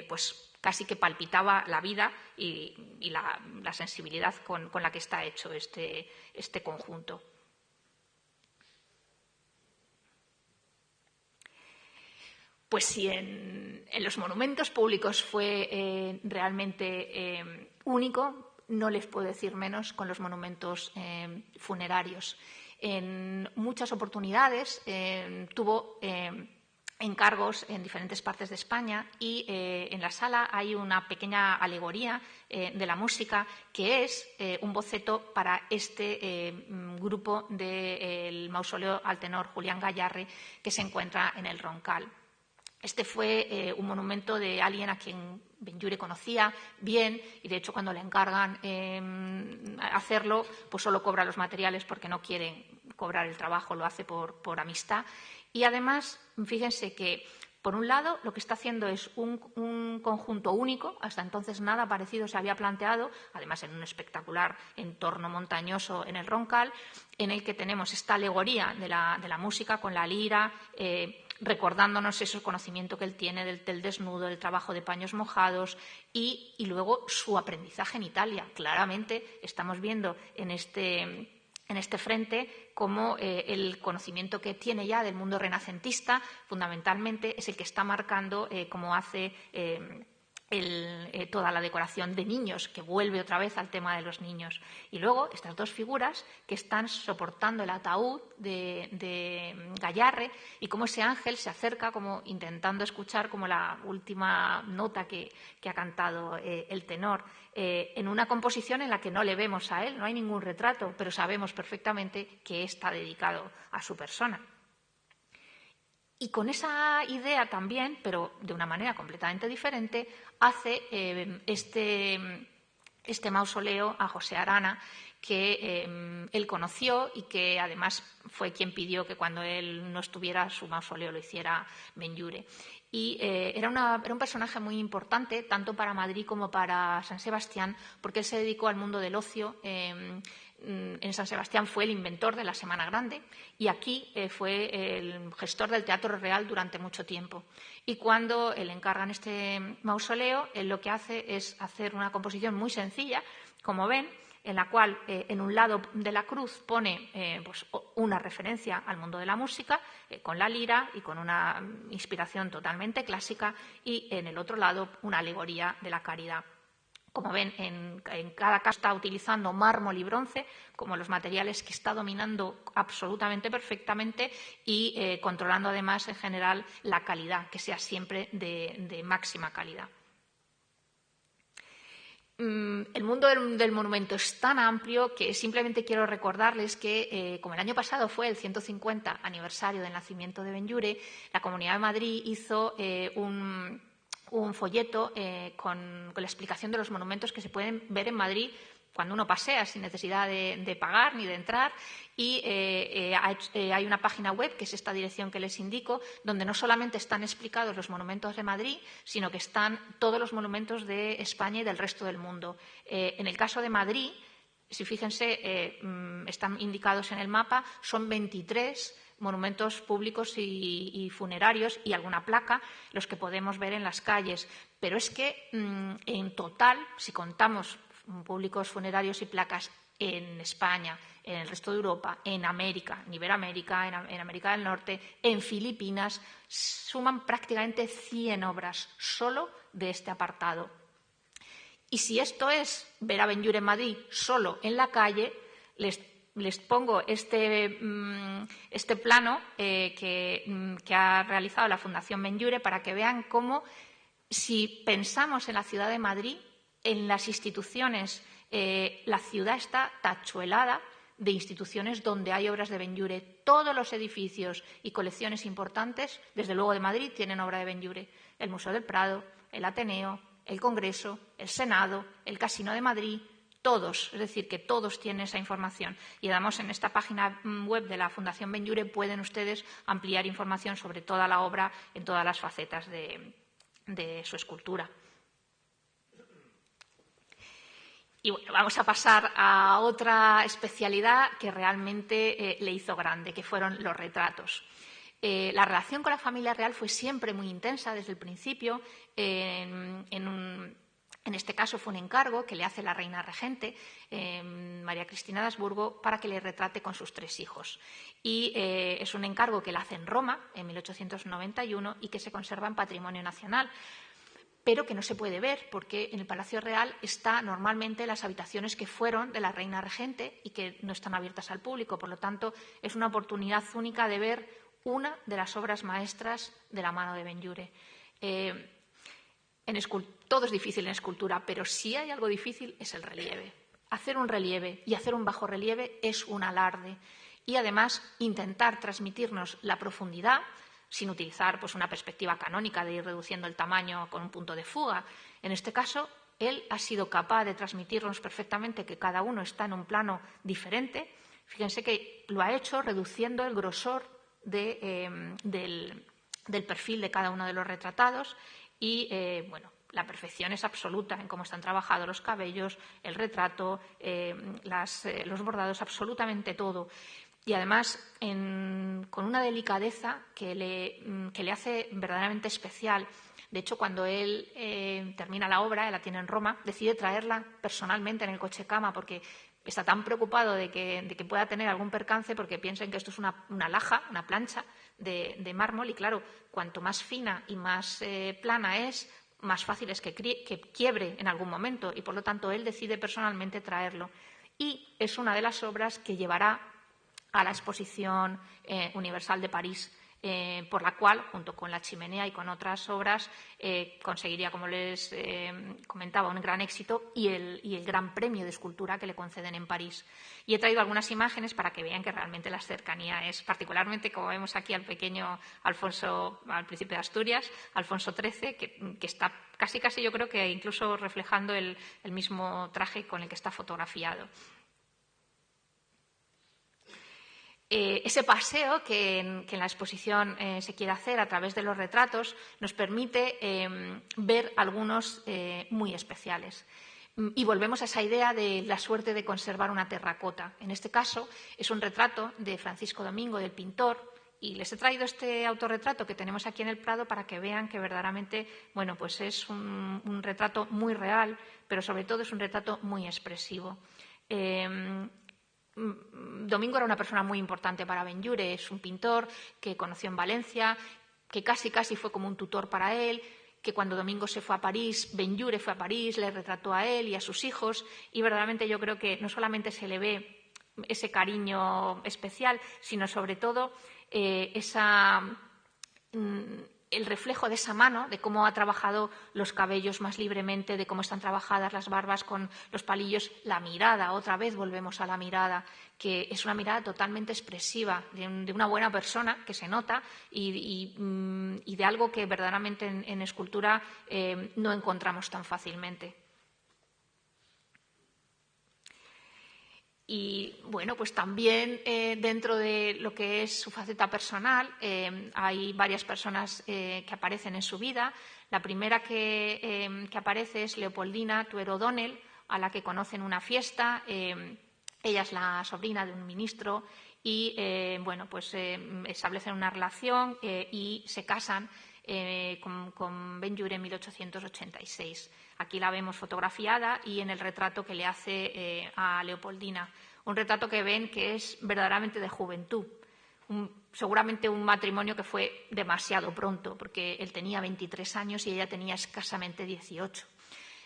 pues casi que palpitaba la vida y la sensibilidad con la que está hecho este conjunto. Pues si en los monumentos públicos fue realmente único, no les puedo decir menos con los monumentos funerarios. En muchas oportunidades tuvo encargos en diferentes partes de España y en la sala hay una pequeña alegoría de la música que es un boceto para este grupo del mausoleo al tenor Julián Gayarre que se encuentra en el Roncal. Este fue un monumento de alguien a quien Benlliure conocía bien y, de hecho, cuando le encargan hacerlo, pues solo cobra los materiales porque no quieren cobrar el trabajo, lo hace por amistad. Y, además, fíjense que, por un lado, lo que está haciendo es un conjunto único, hasta entonces nada parecido se había planteado, además en un espectacular entorno montañoso en el Roncal, en el que tenemos esta alegoría de la música con la lira, recordándonos ese conocimiento que él tiene del desnudo, del trabajo de paños mojados y luego su aprendizaje en Italia. Claramente estamos viendo en este frente cómo el conocimiento que tiene ya del mundo renacentista fundamentalmente es el que está marcando cómo hace toda la decoración de niños, que vuelve otra vez al tema de los niños. Y luego estas dos figuras que están soportando el ataúd de Gayarre y cómo ese ángel se acerca como intentando escuchar como la última nota que ha cantado el tenor, en una composición en la que no le vemos a él, no hay ningún retrato, pero sabemos perfectamente que está dedicado a su persona. Y con esa idea también, pero de una manera completamente diferente, hace este mausoleo a José Arana, que él conoció y que además fue quien pidió que cuando él no estuviera su mausoleo lo hiciera Benlliure. Y era un personaje muy importante tanto para Madrid como para San Sebastián, porque él se dedicó al mundo del ocio. En San Sebastián fue el inventor de la Semana Grande y aquí fue el gestor del Teatro Real durante mucho tiempo. Y cuando le encargan este mausoleo, él lo que hace es hacer una composición muy sencilla, como ven, en la cual en un lado de la cruz pone pues, una referencia al mundo de la música, con la lira y con una inspiración totalmente clásica, y en el otro lado una alegoría de la caridad. Como ven, en cada caso está utilizando mármol y bronce como los materiales que está dominando absolutamente perfectamente y controlando además en general la calidad, que sea siempre de máxima calidad. El mundo del monumento es tan amplio que simplemente quiero recordarles que, como el año pasado fue el 150 aniversario del nacimiento de Benlliure, la Comunidad de Madrid hizo un folleto con la explicación de los monumentos que se pueden ver en Madrid cuando uno pasea sin necesidad de pagar ni de entrar, y hay una página web, que es esta dirección que les indico, donde no solamente están explicados los monumentos de Madrid, sino que están todos los monumentos de España y del resto del mundo. En el caso de Madrid, si fíjense, están indicados en el mapa, son 23 monumentos públicos y funerarios y alguna placa los que podemos ver en las calles. Pero es que en total, si contamos públicos funerarios y placas en España, en el resto de Europa, en América, en Iberoamérica, en América del Norte, en Filipinas, suman prácticamente 100 obras solo de este apartado. Y si esto es ver a Benlliure en Madrid solo en la calle, les pongo este plano que ha realizado la Fundación Benlliure para que vean cómo, si pensamos en la ciudad de Madrid, en las instituciones, la ciudad está tachuelada de instituciones donde hay obras de Benlliure. Todos los edificios y colecciones importantes, desde luego de Madrid, tienen obra de Benlliure. El Museo del Prado, el Ateneo, el Congreso, el Senado, el Casino de Madrid, todos, es decir, que todos tienen esa información. Y además en esta página web de la Fundación Benlliure pueden ustedes ampliar información sobre toda la obra en todas las facetas de su escultura. Y bueno, vamos a pasar a otra especialidad que realmente le hizo grande, que fueron los retratos. La relación con la familia real fue siempre muy intensa desde el principio. En este caso fue un encargo que le hace la reina regente, María Cristina de Habsburgo, para que le retrate con sus 3 hijos. Y es un encargo que le hace en Roma en 1891 y que se conserva en Patrimonio Nacional. pero que no se puede ver porque en el Palacio Real está normalmente las habitaciones que fueron de la reina regente y que no están abiertas al público. Por lo tanto, es una oportunidad única de ver una de las obras maestras de la mano de Benlliure. Todo es difícil en escultura, pero si hay algo difícil es el relieve. Hacer un relieve y hacer un bajorrelieve es un alarde. Y además intentar transmitirnos la profundidad sin utilizar pues, una perspectiva canónica de ir reduciendo el tamaño con un punto de fuga. En este caso, él ha sido capaz de transmitirnos perfectamente que cada uno está en un plano diferente. Fíjense que lo ha hecho reduciendo el grosor del perfil de cada uno de los retratados y, bueno, la perfección es absoluta en cómo están trabajados los cabellos, el retrato, los bordados, absolutamente todo. Y además con una delicadeza que le hace verdaderamente especial. De hecho, cuando él termina la obra, él la tiene en Roma, decide traerla personalmente en el coche cama porque está tan preocupado de que pueda tener algún percance porque piensen que esto es una laja, una plancha de mármol y, claro, cuanto más fina y más plana es, más fácil es que quiebre en algún momento y, por lo tanto, él decide personalmente traerlo. Y es una de las obras que llevará a la Exposición Universal de París, por la cual, junto con La Chimenea y con otras obras, conseguiría, como les comentaba, un gran éxito y el gran premio de escultura que le conceden en París. Y he traído algunas imágenes para que vean que realmente la cercanía es, particularmente, como vemos aquí al pequeño Alfonso, al príncipe de Asturias, Alfonso XIII, que está casi, yo creo que incluso reflejando el mismo traje con el que está fotografiado. Ese paseo que en la exposición se quiere hacer a través de los retratos nos permite ver algunos muy especiales. Y volvemos a esa idea de la suerte de conservar una terracota. En este caso es un retrato de Francisco Domingo, del pintor, y les he traído este autorretrato que tenemos aquí en el Prado para que vean que verdaderamente, bueno, pues es un retrato muy real, pero sobre todo es un retrato muy expresivo. Domingo era una persona muy importante para Benlliure, es un pintor que conoció en Valencia, que casi fue como un tutor para él, que cuando Domingo se fue a París, Benlliure fue a París, le retrató a él y a sus hijos y verdaderamente yo creo que no solamente se le ve ese cariño especial, sino sobre todo el reflejo de esa mano, de cómo ha trabajado los cabellos más libremente, de cómo están trabajadas las barbas con los palillos, la mirada, otra vez volvemos a la mirada, que es una mirada totalmente expresiva, de una buena persona que se nota y de algo que verdaderamente en escultura no encontramos tan fácilmente. Y, bueno, pues también dentro de lo que es su faceta personal hay varias personas que aparecen en su vida. La primera que aparece es Leopoldina Tuero O'Donnell, a la que conoce en una fiesta. Ella es la sobrina de un ministro y, bueno, pues establecen una relación y se casan con Benlliure en 1886. Aquí la vemos fotografiada y en el retrato que le hace a Leopoldina. Un retrato que ven que es verdaderamente de juventud. Seguramente un matrimonio que fue demasiado pronto, porque él tenía 23 años y ella tenía escasamente 18.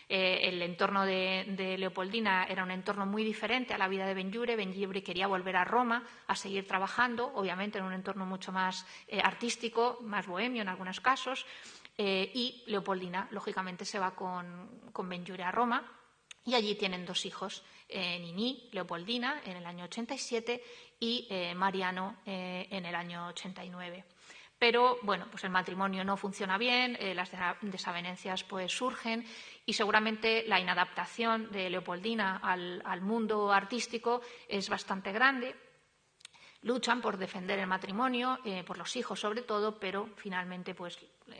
El entorno de Leopoldina era un entorno muy diferente a la vida de Benlliure. Benlliure quería volver a Roma a seguir trabajando, obviamente en un entorno mucho más artístico, más bohemio en algunos casos, y Leopoldina, lógicamente, se va con Benlliure a Roma y allí tienen dos hijos, Nini, Leopoldina, en el año 87 y Mariano en el año 89. Pero, bueno, pues el matrimonio no funciona bien, las desavenencias pues surgen y seguramente la inadaptación de Leopoldina al mundo artístico es bastante grande. Luchan por defender el matrimonio, por los hijos sobre todo, pero finalmente pues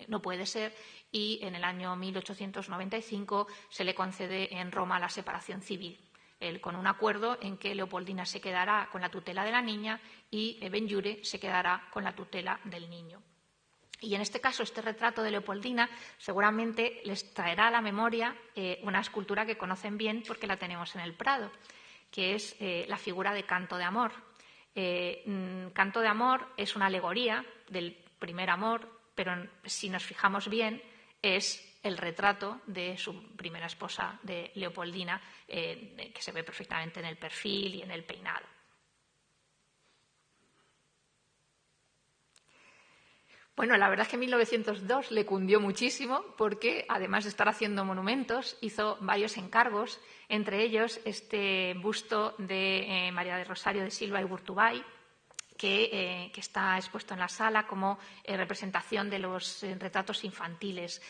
no puede ser y en el año 1895 se le concede en Roma la separación civil. Con un acuerdo en que Leopoldina se quedará con la tutela de la niña y Benlliure se quedará con la tutela del niño. Y en este caso, este retrato de Leopoldina seguramente les traerá a la memoria una escultura que conocen bien porque la tenemos en el Prado, que es la figura de Canto de Amor. Canto de Amor es una alegoría del primer amor, pero si nos fijamos bien es el retrato de su primera esposa, de Leopoldina, que se ve perfectamente en el perfil y en el peinado. Bueno, la verdad es que en 1902 le cundió muchísimo porque, además de estar haciendo monumentos, hizo varios encargos, entre ellos este busto de María del Rosario de Silva y Burtubay, que está expuesto en la sala como representación de los retratos infantiles.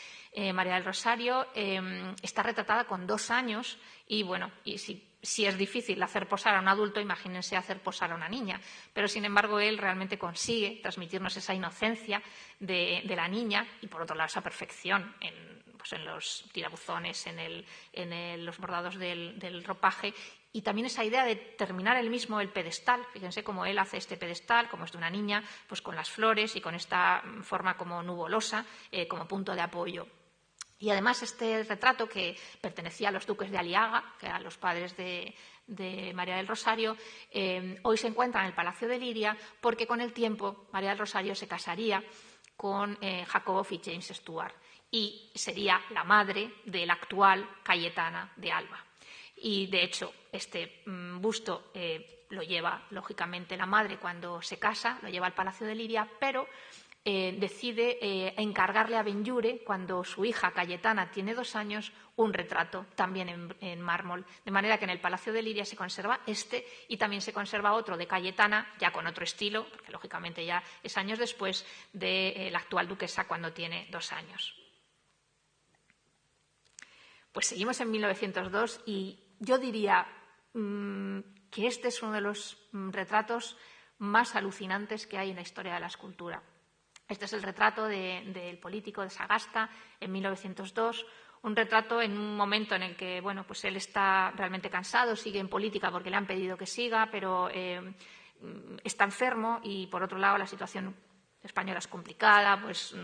María del Rosario está retratada con 2 años y, bueno, y si es difícil hacer posar a un adulto, imagínense hacer posar a una niña. Pero, sin embargo, él realmente consigue transmitirnos esa inocencia de la niña y, por otro lado, esa perfección en los tirabuzones, en los bordados del ropaje. Y también esa idea de terminar él mismo el pedestal. Fíjense cómo él hace este pedestal, como es de una niña, pues con las flores y con esta forma como nubolosa, como punto de apoyo. Y además este retrato, que pertenecía a los duques de Aliaga, que eran los padres de María del Rosario, hoy se encuentra en el Palacio de Liria porque con el tiempo María del Rosario se casaría con Jacobo Fitz-James Stuart y sería la madre de la actual Cayetana de Alba. Y, de hecho, este busto lo lleva, lógicamente, la madre cuando se casa, lo lleva al Palacio de Liria, pero decide encargarle a Benlliure, cuando su hija Cayetana tiene 2 años, un retrato también en mármol. De manera que en el Palacio de Liria se conserva este y también se conserva otro de Cayetana, ya con otro estilo, porque lógicamente ya es años después de la actual duquesa cuando tiene 2 años. Pues seguimos en 1902 y yo diría que este es uno de los retratos más alucinantes que hay en la historia de la escultura. Este es el retrato del político de Sagasta en 1902, un retrato en un momento en el que, bueno, pues él está realmente cansado, sigue en política porque le han pedido que siga, pero está enfermo y, por otro lado, la situación española es complicada, pues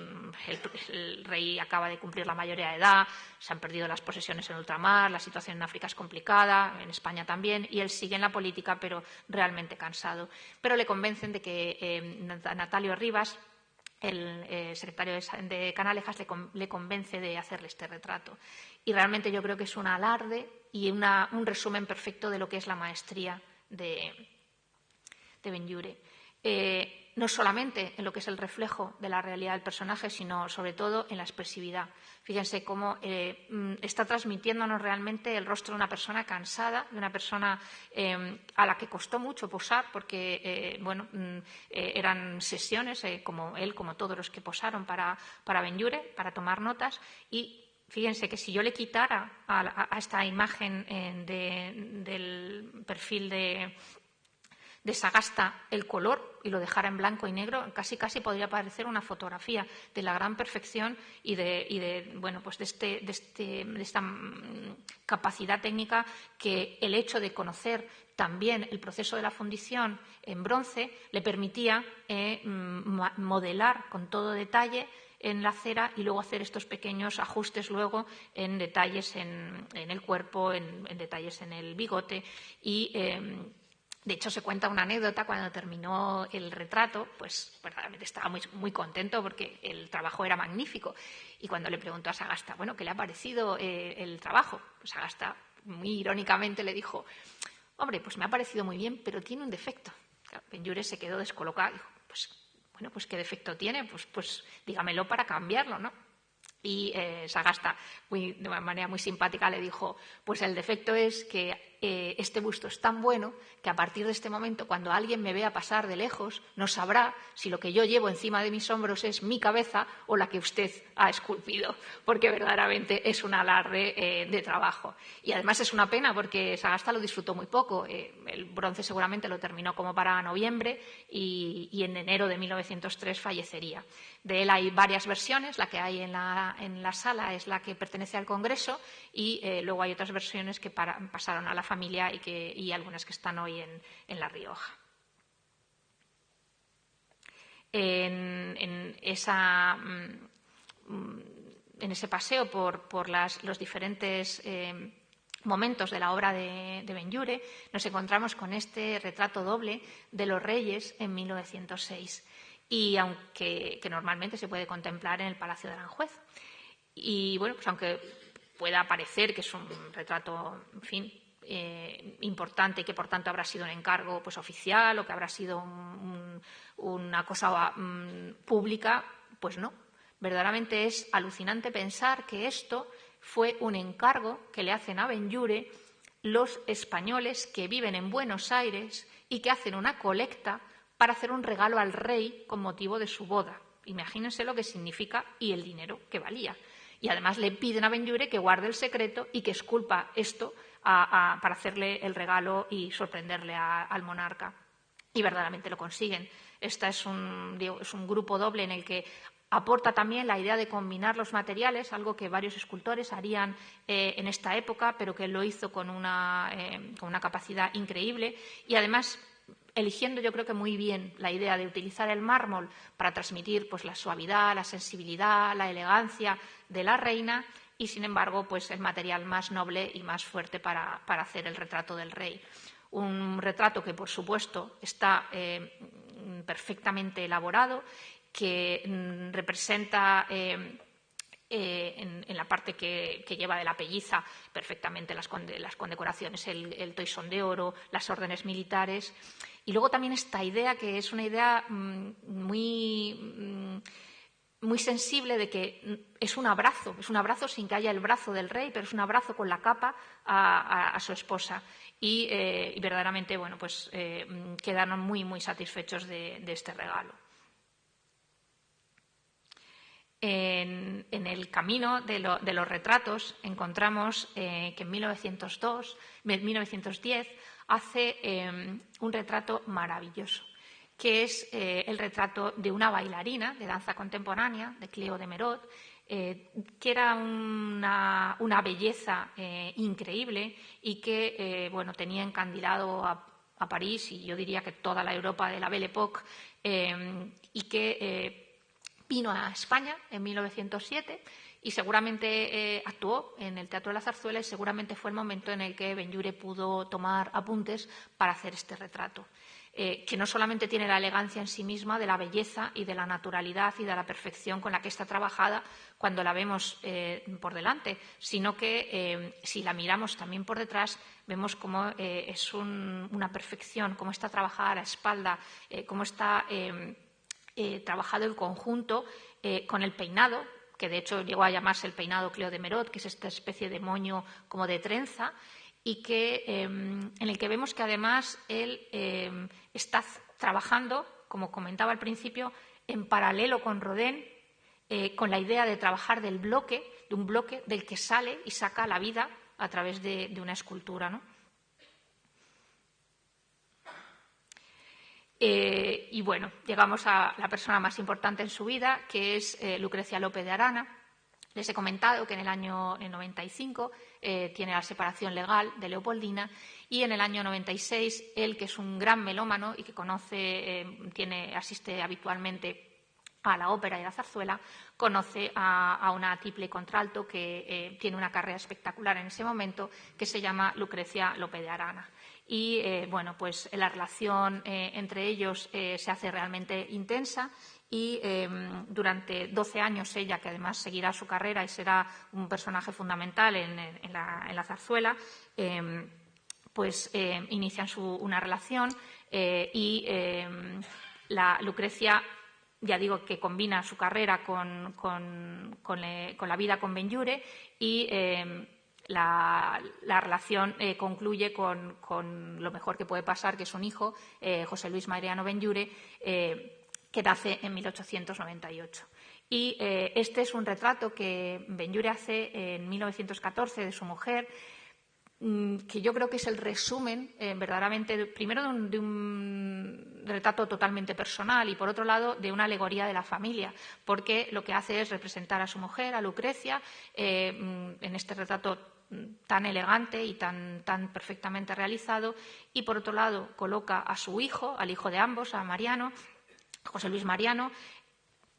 el rey acaba de cumplir la mayoría de edad, se han perdido las posesiones en ultramar, la situación en África es complicada, en España también, y él sigue en la política, pero realmente cansado. Pero le convencen de que Natalio Rivas, el secretario de Canalejas, le convence de hacerle este retrato. Y realmente yo creo que es un alarde y un resumen perfecto de lo que es la maestría de Benlliure. No solamente en lo que es el reflejo de la realidad del personaje, sino sobre todo en la expresividad. Fíjense cómo está transmitiéndonos realmente el rostro de una persona cansada, de una persona a la que costó mucho posar, porque eran sesiones, como él, como todos los que posaron para Benlliure, para tomar notas. Y fíjense que si yo le quitara a esta imagen del perfil de Sagasta el color y lo dejara en blanco y negro, casi podría parecer una fotografía de la gran perfección y de esta capacidad técnica que el hecho de conocer también el proceso de la fundición en bronce le permitía modelar con todo detalle en la cera y luego hacer estos pequeños ajustes luego en detalles en el cuerpo, en detalles en el bigote y de hecho, se cuenta una anécdota: cuando terminó el retrato, pues verdaderamente estaba muy, muy contento porque el trabajo era magnífico. Y cuando le preguntó a Sagasta, bueno, ¿qué le ha parecido el trabajo? Pues Sagasta, muy irónicamente, le dijo, hombre, pues me ha parecido muy bien, pero tiene un defecto. Claro, Benlliure se quedó descolocado. Dijo, pues ¿qué defecto tiene? Pues dígamelo para cambiarlo, ¿no? Y Sagasta, de manera muy simpática, le dijo, pues el defecto es que este busto es tan bueno que a partir de este momento, cuando alguien me vea pasar de lejos, no sabrá si lo que yo llevo encima de mis hombros es mi cabeza o la que usted ha esculpido, porque verdaderamente es un alarde de trabajo. Y además es una pena porque Sagasta lo disfrutó muy poco. El bronce seguramente lo terminó como para noviembre y en enero de 1903 fallecería. De él hay varias versiones, la que hay en la sala es la que pertenece al Congreso y luego hay otras versiones que pasaron a la familia y algunas que están hoy en La Rioja. En ese paseo por los diferentes momentos de la obra de Benlliure nos encontramos con este retrato doble de los Reyes en 1906 y que normalmente se puede contemplar en el Palacio de Aranjuez. Y bueno, pues aunque pueda parecer que es un retrato, en fin, importante y que por tanto habrá sido un encargo pues oficial o que habrá sido una cosa pública, pues no. Verdaderamente es alucinante pensar que esto fue un encargo que le hacen a Benlliure los españoles que viven en Buenos Aires y que hacen una colecta para hacer un regalo al rey con motivo de su boda. Imagínense lo que significa y el dinero que valía. Y además le piden a Benlliure que guarde el secreto y que esculpa esto para hacerle el regalo y sorprenderle al monarca. Y verdaderamente lo consiguen. Esta es un grupo doble en el que aporta también la idea de combinar los materiales, algo que varios escultores harían en esta época, pero que lo hizo con una capacidad increíble. Y además eligiendo yo creo que muy bien la idea de utilizar el mármol para transmitir pues, la suavidad, la sensibilidad, la elegancia de la reina y, sin embargo, pues, el material más noble y más fuerte para hacer el retrato del rey. Un retrato que, por supuesto, está perfectamente elaborado, que representa en la parte que lleva de la pelliza perfectamente las condecoraciones, el toisón de oro, las órdenes militares. Y luego también esta idea, que es una idea muy sensible, de que es un abrazo sin que haya el brazo del rey, pero es un abrazo con la capa a su esposa. Y verdaderamente, bueno, pues quedaron muy, muy satisfechos de este regalo. En el camino de los retratos encontramos que en 1910 hace un retrato maravilloso, que es el retrato de una bailarina de danza contemporánea, de Cleo de Merode, que era una belleza increíble y que bueno, tenía encandilado a París y yo diría que toda la Europa de la Belle Époque, y que vino a España en 1907 y seguramente actuó en el Teatro de la Zarzuela y seguramente fue el momento en el que Benlliure pudo tomar apuntes para hacer este retrato, que no solamente tiene la elegancia en sí misma de la belleza y de la naturalidad y de la perfección con la que está trabajada cuando la vemos por delante, sino que si la miramos también por detrás vemos cómo es una perfección, cómo está trabajada a la espalda, cómo está trabajado el conjunto con el peinado, que de hecho llegó a llamarse el peinado Cleo de Merode, que es esta especie de moño como de trenza, y que, en el que vemos que además él está trabajando, como comentaba al principio, en paralelo con Rodin, con la idea de trabajar de un bloque del que sale y saca la vida a través de una escultura, ¿no? Y bueno, llegamos a la persona más importante en su vida, que es Lucrecia López de Arana. Les he comentado que en el año 95 tiene la separación legal de Leopoldina y en el año 96 él, que es un gran melómano y que asiste habitualmente a la ópera y a la zarzuela, conoce a una tiple contralto que tiene una carrera espectacular en ese momento, que se llama Lucrecia López de Arana. Y bueno, pues la relación entre ellos se hace realmente intensa y durante 12 años ella, que además seguirá su carrera y será un personaje fundamental en la zarzuela, pues inician una relación y la Lucrecia, ya digo, que combina su carrera con la vida con Benlliure y la relación concluye con lo mejor que puede pasar, que es un hijo, José Luis Mariano Benlliure, que nace en 1898. Y este es un retrato que Benlliure hace en 1914 de su mujer, que yo creo que es el resumen verdaderamente, primero de un retrato totalmente personal y, por otro lado, de una alegoría de la familia, porque lo que hace es representar a su mujer, a Lucrecia, en este retrato tan elegante y tan perfectamente realizado, y, por otro lado, coloca a su hijo, al hijo de ambos, a Mariano, José Luis Mariano,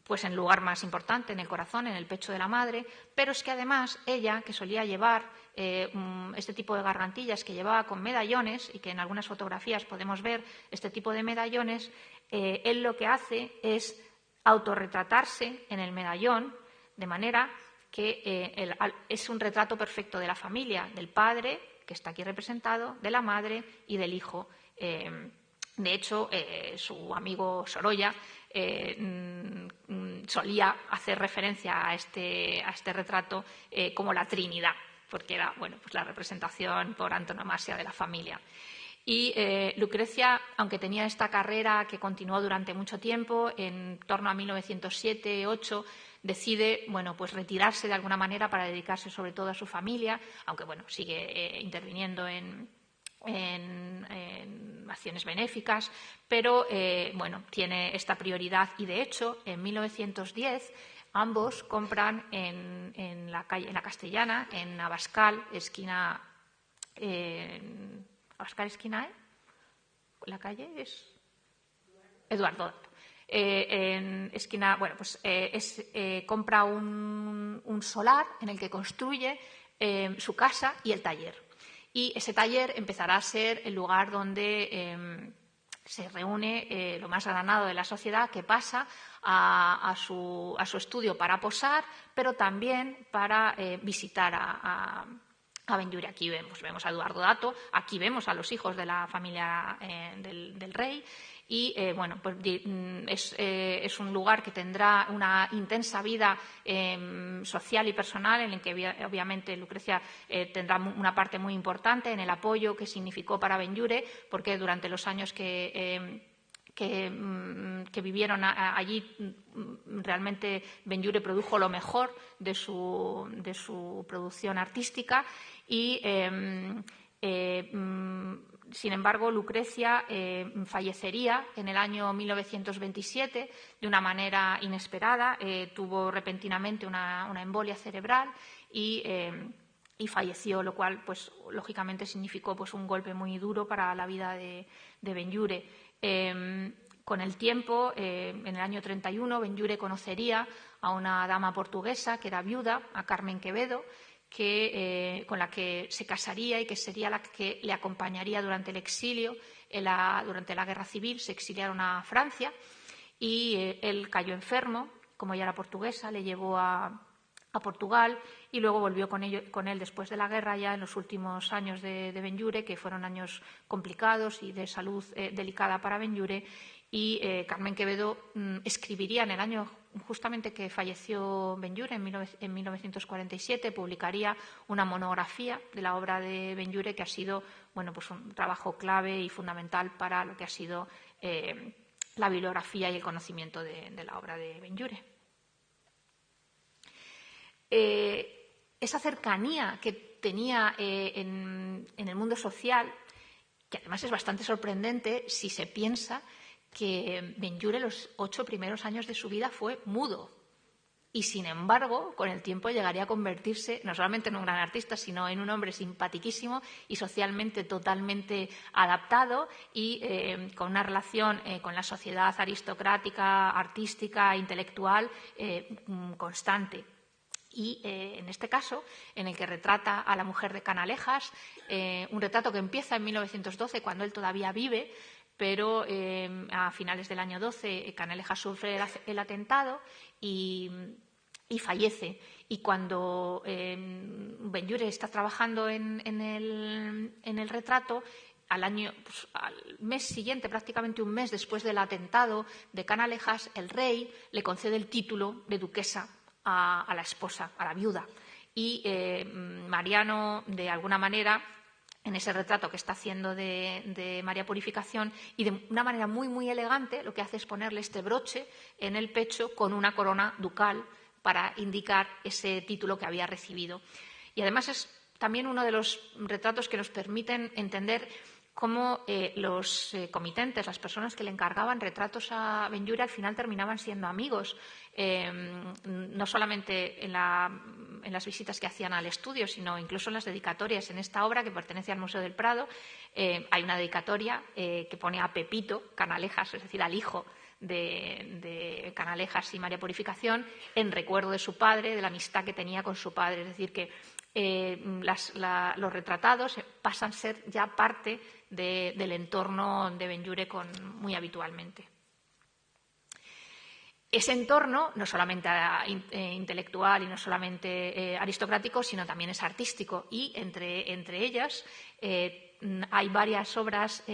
pues en el lugar más importante, en el corazón, en el pecho de la madre, pero es que además ella, que solía llevar este tipo de gargantillas que llevaba con medallones y que en algunas fotografías podemos ver este tipo de medallones, él lo que hace es autorretratarse en el medallón de manera que es un retrato perfecto de la familia, del padre, que está aquí representado, de la madre y del hijo. De hecho, su amigo Sorolla solía hacer referencia a este retrato como la Trinidad, porque era pues la representación por antonomasia de la familia. Y Lucrecia, aunque tenía esta carrera que continuó durante mucho tiempo, en torno a 1907-8 decide pues retirarse de alguna manera para dedicarse sobre todo a su familia, aunque sigue interviniendo en acciones benéficas, pero tiene esta prioridad y, de hecho, en 1910 ambos compran en la Castellana, en Abascal, esquina... Abascal, esquina, la calle es Eduardo. En esquina, compra un solar en el que construye su casa y el taller. Y ese taller empezará a ser el lugar donde se reúne lo más granado de la sociedad, que pasa a su estudio para posar, pero también para visitar a Benlliure. Aquí vemos a Eduardo Dato, aquí vemos a los hijos de la familia del rey. Y es un lugar que tendrá una intensa vida social y personal, en el que obviamente Lucrecia tendrá una parte muy importante en el apoyo que significó para Benlliure, porque durante los años que vivieron allí, realmente Benlliure produjo lo mejor de su producción artística y sin embargo, Lucrecia fallecería en el año 1927 de una manera inesperada. Tuvo repentinamente una embolia cerebral y falleció, lo cual, lógicamente, significó un golpe muy duro para la vida de Benlliure. Con el tiempo, en el año 31, Benlliure conocería a una dama portuguesa que era viuda, a Carmen Quevedo, con la que se casaría y que sería la que le acompañaría durante el exilio, durante la Guerra Civil. Se exiliaron a Francia y él cayó enfermo, como ella era portuguesa, le llevó a Portugal y luego volvió con él después de la guerra, ya en los últimos años de Benlliure, que fueron años complicados y de salud delicada para Benlliure. Y Carmen Quevedo escribiría en el año justamente que falleció Benlliure, en 1947, publicaría una monografía de la obra de Benlliure, que ha sido un trabajo clave y fundamental para lo que ha sido la bibliografía y el conocimiento de la obra de Benlliure. Esa cercanía que tenía en el mundo social, que además es bastante sorprendente si se piensa que Benlliure los 8 primeros años de su vida fue mudo y, sin embargo, con el tiempo llegaría a convertirse no solamente en un gran artista, sino en un hombre simpaticísimo y socialmente totalmente adaptado y con una relación con la sociedad aristocrática, artística, intelectual constante. Y en este caso, en el que retrata a la mujer de Canalejas, un retrato que empieza en 1912, cuando él todavía vive, pero a finales del año 12 Canalejas sufre el atentado y fallece. Y cuando Benlliure está trabajando en el retrato, al mes siguiente, prácticamente un mes después del atentado de Canalejas, el rey le concede el título de duquesa a la esposa, a la viuda. Y Mariano, de alguna manera, en ese retrato que está haciendo de María Purificación, y de una manera muy, muy elegante, lo que hace es ponerle este broche en el pecho con una corona ducal para indicar ese título que había recibido. Y además es también uno de los retratos que nos permiten entender cómo los comitentes, las personas que le encargaban retratos a Benlliure, al final terminaban siendo amigos, no solamente en las visitas que hacían al estudio, sino incluso en las dedicatorias. En esta obra, que pertenece al Museo del Prado, hay una dedicatoria que pone a Pepito Canalejas, es decir, al hijo de Canalejas y María Purificación, en recuerdo de su padre, de la amistad que tenía con su padre. Es decir, que los retratados pasan a ser ya parte del entorno de Benlliure muy habitualmente. ese entorno, no solamente intelectual y no solamente aristocrático, sino también es artístico. Y entre ellas hay varias obras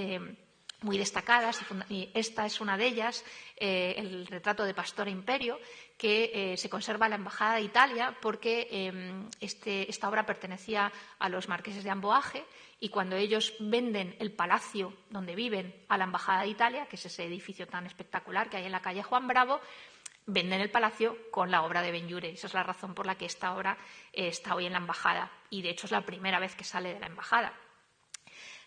muy destacadas, y esta es una de ellas, el retrato de Pastor e Imperio, que se conserva en la Embajada de Italia porque esta obra pertenecía a los marqueses de Amboage, y cuando ellos venden el palacio donde viven a la Embajada de Italia, que es ese edificio tan espectacular que hay en la calle Juan Bravo, venden el palacio con la obra de Benlliure. Esa es la razón por la que esta obra está hoy en la Embajada, y de hecho es la primera vez que sale de la Embajada.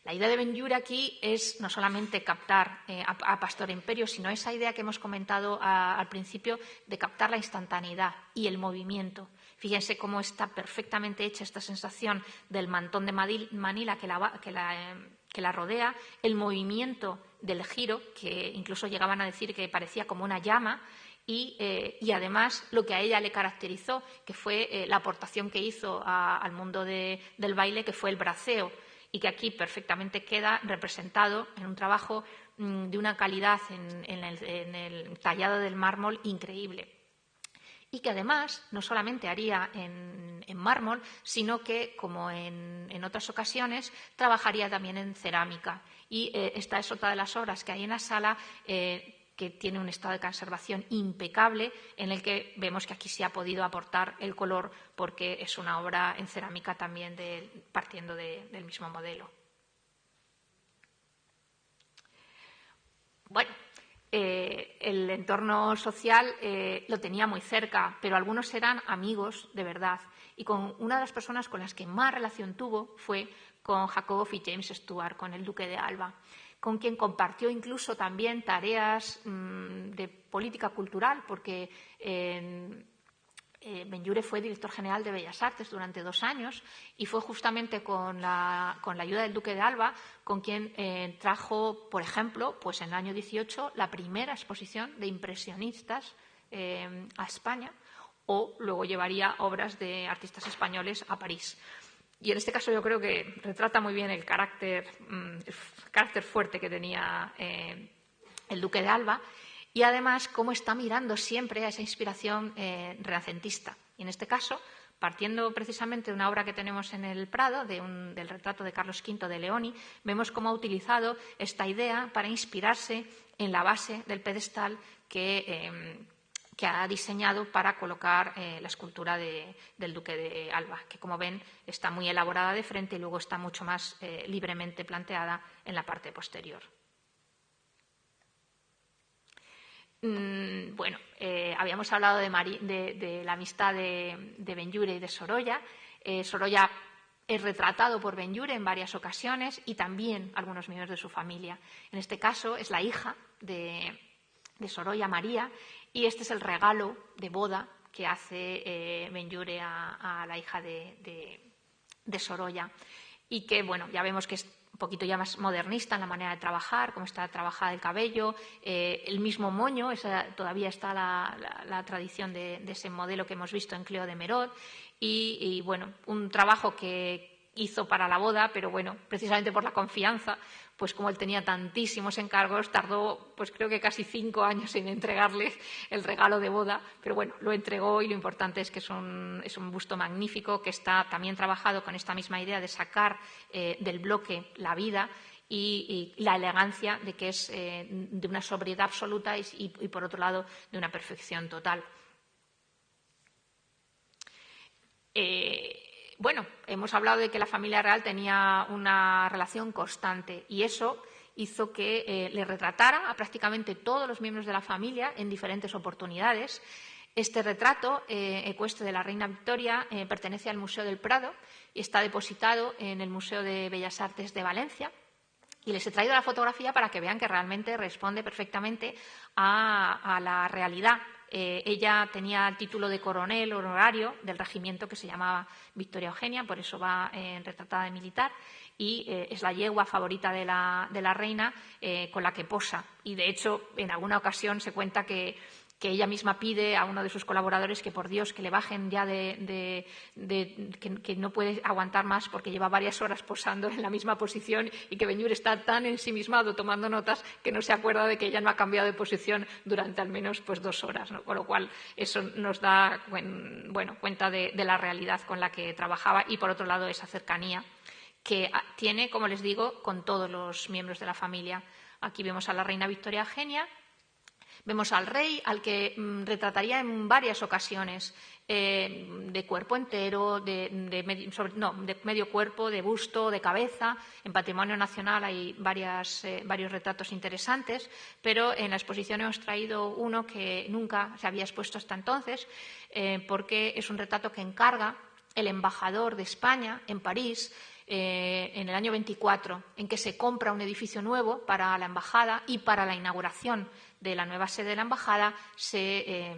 La idea de Benlliure aquí es no solamente captar a Pastor e Imperio, sino esa idea que hemos comentado al principio de captar la instantaneidad y el movimiento. Fíjense cómo está perfectamente hecha esta sensación del mantón de Manila que la rodea, el movimiento del giro, que incluso llegaban a decir que parecía como una llama, y además lo que a ella le caracterizó, que fue la aportación que hizo al mundo del baile, que fue el braceo, y que aquí perfectamente queda representado en un trabajo de una calidad en el tallado del mármol increíble. Y que además no solamente haría en mármol, sino que, como en otras ocasiones, trabajaría también en cerámica. Y esta es otra de las obras que hay en la sala, que tiene un estado de conservación impecable, en el que vemos que aquí se ha podido aportar el color, porque es una obra en cerámica también partiendo del mismo modelo. Bueno, el entorno social lo tenía muy cerca, pero algunos eran amigos de verdad. Y con una de las personas con las que más relación tuvo fue con Jacobo Fitz-James Stuart, con el duque de Alba, con quien compartió incluso también tareas de política cultural, porque Benlliure fue director general de Bellas Artes durante 2 años, y fue justamente con la ayuda del duque de Alba con quien trajo, por ejemplo, pues en el año 18, la primera exposición de impresionistas a España, o luego llevaría obras de artistas españoles a París. Y en este caso yo creo que retrata muy bien el carácter fuerte que tenía el duque de Alba, y además cómo está mirando siempre a esa inspiración renacentista. Y en este caso, partiendo precisamente de una obra que tenemos en el Prado, del retrato de Carlos V de Leoni, vemos cómo ha utilizado esta idea para inspirarse en la base del pedestal que ha diseñado para colocar la escultura del duque de Alba, que, como ven, está muy elaborada de frente y luego está mucho más libremente planteada en la parte posterior. Bueno, habíamos hablado de la amistad de Benlliure y de Sorolla. Sorolla es retratado por Benlliure en varias ocasiones, y también algunos miembros de su familia. En este caso es la hija de Sorolla, María, y este es el regalo de boda que hace Benlliure a la hija de Sorolla, y que, bueno, ya vemos que es un poquito ya más modernista en la manera de trabajar, cómo está trabajada el cabello, el mismo moño, todavía está la tradición de ese modelo que hemos visto en Cleo de Merode, y bueno, un trabajo que hizo para la boda, pero bueno, precisamente por la confianza, pues como él tenía tantísimos encargos, tardó, pues creo que casi 5 años en entregarle el regalo de boda, pero bueno, lo entregó, y lo importante es que es un busto magnífico, que está también trabajado con esta misma idea de sacar del bloque la vida y la elegancia, de que es de una sobriedad absoluta y por otro lado de una perfección total. Bueno, hemos hablado de que la familia real tenía una relación constante, y eso hizo que le retratara a prácticamente todos los miembros de la familia en diferentes oportunidades. Este retrato ecuestre de la reina Victoria pertenece al Museo del Prado y está depositado en el Museo de Bellas Artes de Valencia. Y les he traído la fotografía para que vean que realmente responde perfectamente a la realidad. Ella tenía el título de coronel honorario del regimiento que se llamaba Victoria Eugenia, por eso va retratada de militar, y es la yegua favorita de la reina con la que posa. Y, de hecho, en alguna ocasión se cuenta que que ella misma pide a uno de sus colaboradores que por Dios que le bajen ya que no puede aguantar más porque lleva varias horas posando en la misma posición y que Ben-Hur está tan ensimismado tomando notas que no se acuerda de que ella no ha cambiado de posición durante al menos pues 2 horas, ¿no? Con lo cual eso nos da cuenta de la realidad con la que trabajaba y, por otro lado, esa cercanía que tiene, como les digo, con todos los miembros de la familia. Aquí vemos a la reina Victoria Eugenia. Vemos al rey, al que retrataría en varias ocasiones, de cuerpo entero, de medio cuerpo, de busto, de cabeza. En Patrimonio Nacional hay varios retratos interesantes, pero en la exposición hemos traído uno que nunca se había expuesto hasta entonces, porque es un retrato que encarga el embajador de España en París, en el año 24, en que se compra un edificio nuevo para la embajada y para la inauguración de la nueva sede de la embajada se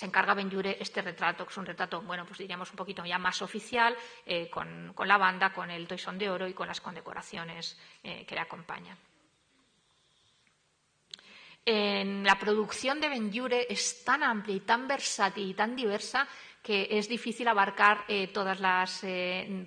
encarga Ben-Hur este retrato, que es un retrato, pues diríamos un poquito ya más oficial, con la banda, con el toisón de oro y con las condecoraciones que le acompañan. La producción de Ben-Hur es tan amplia y tan versátil y tan diversa que es difícil abarcar todas las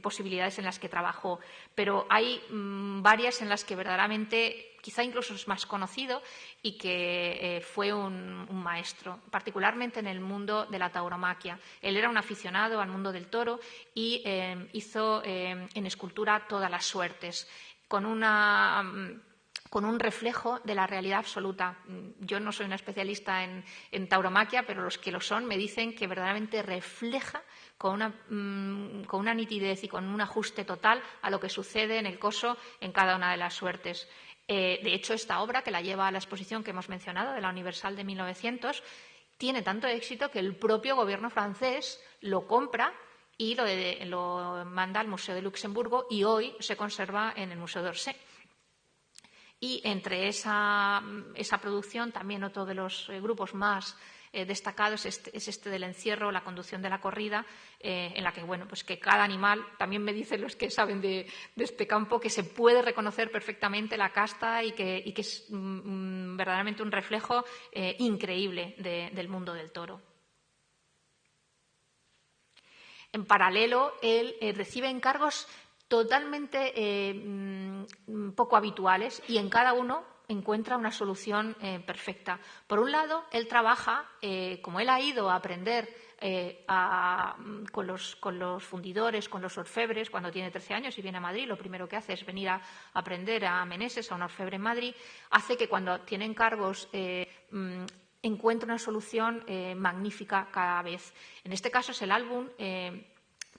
posibilidades en las que trabajó, pero hay varias en las que verdaderamente quizá incluso es más conocido y que fue un maestro, particularmente en el mundo de la tauromaquia. Él era un aficionado al mundo del toro y hizo en escultura todas las suertes, con un reflejo de la realidad absoluta. Yo no soy una especialista en tauromaquia, pero los que lo son me dicen que verdaderamente refleja con una nitidez y con un ajuste total a lo que sucede en el coso en cada una de las suertes. De hecho, esta obra, que la lleva a la exposición que hemos mencionado, de la Universal de 1900, tiene tanto éxito que el propio gobierno francés lo compra y lo manda al Museo de Luxemburgo y hoy se conserva en el Museo d'Orsay. Y entre esa producción, también otro de los grupos más destacados es este del encierro, la conducción de la corrida, en la que, pues que cada animal, también me dicen los que saben de este campo, que se puede reconocer perfectamente la casta y que es verdaderamente un reflejo increíble del mundo del toro. En paralelo, él recibe encargos totalmente poco habituales y en cada uno encuentra una solución perfecta. Por un lado, él trabaja, como él ha ido a aprender con los fundidores, con los orfebres, cuando tiene 13 años y viene a Madrid, lo primero que hace es venir a aprender a Meneses, a un orfebre en Madrid, hace que cuando tiene encargos encuentre una solución magnífica cada vez. En este caso es el álbum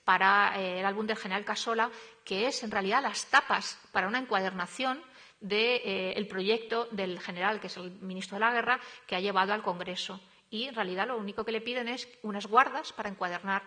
para el álbum del general Casola, que es en realidad las tapas para una encuadernación del proyecto del general, que es el ministro de la Guerra, que ha llevado al Congreso. Y en realidad lo único que le piden es unas guardas para encuadernar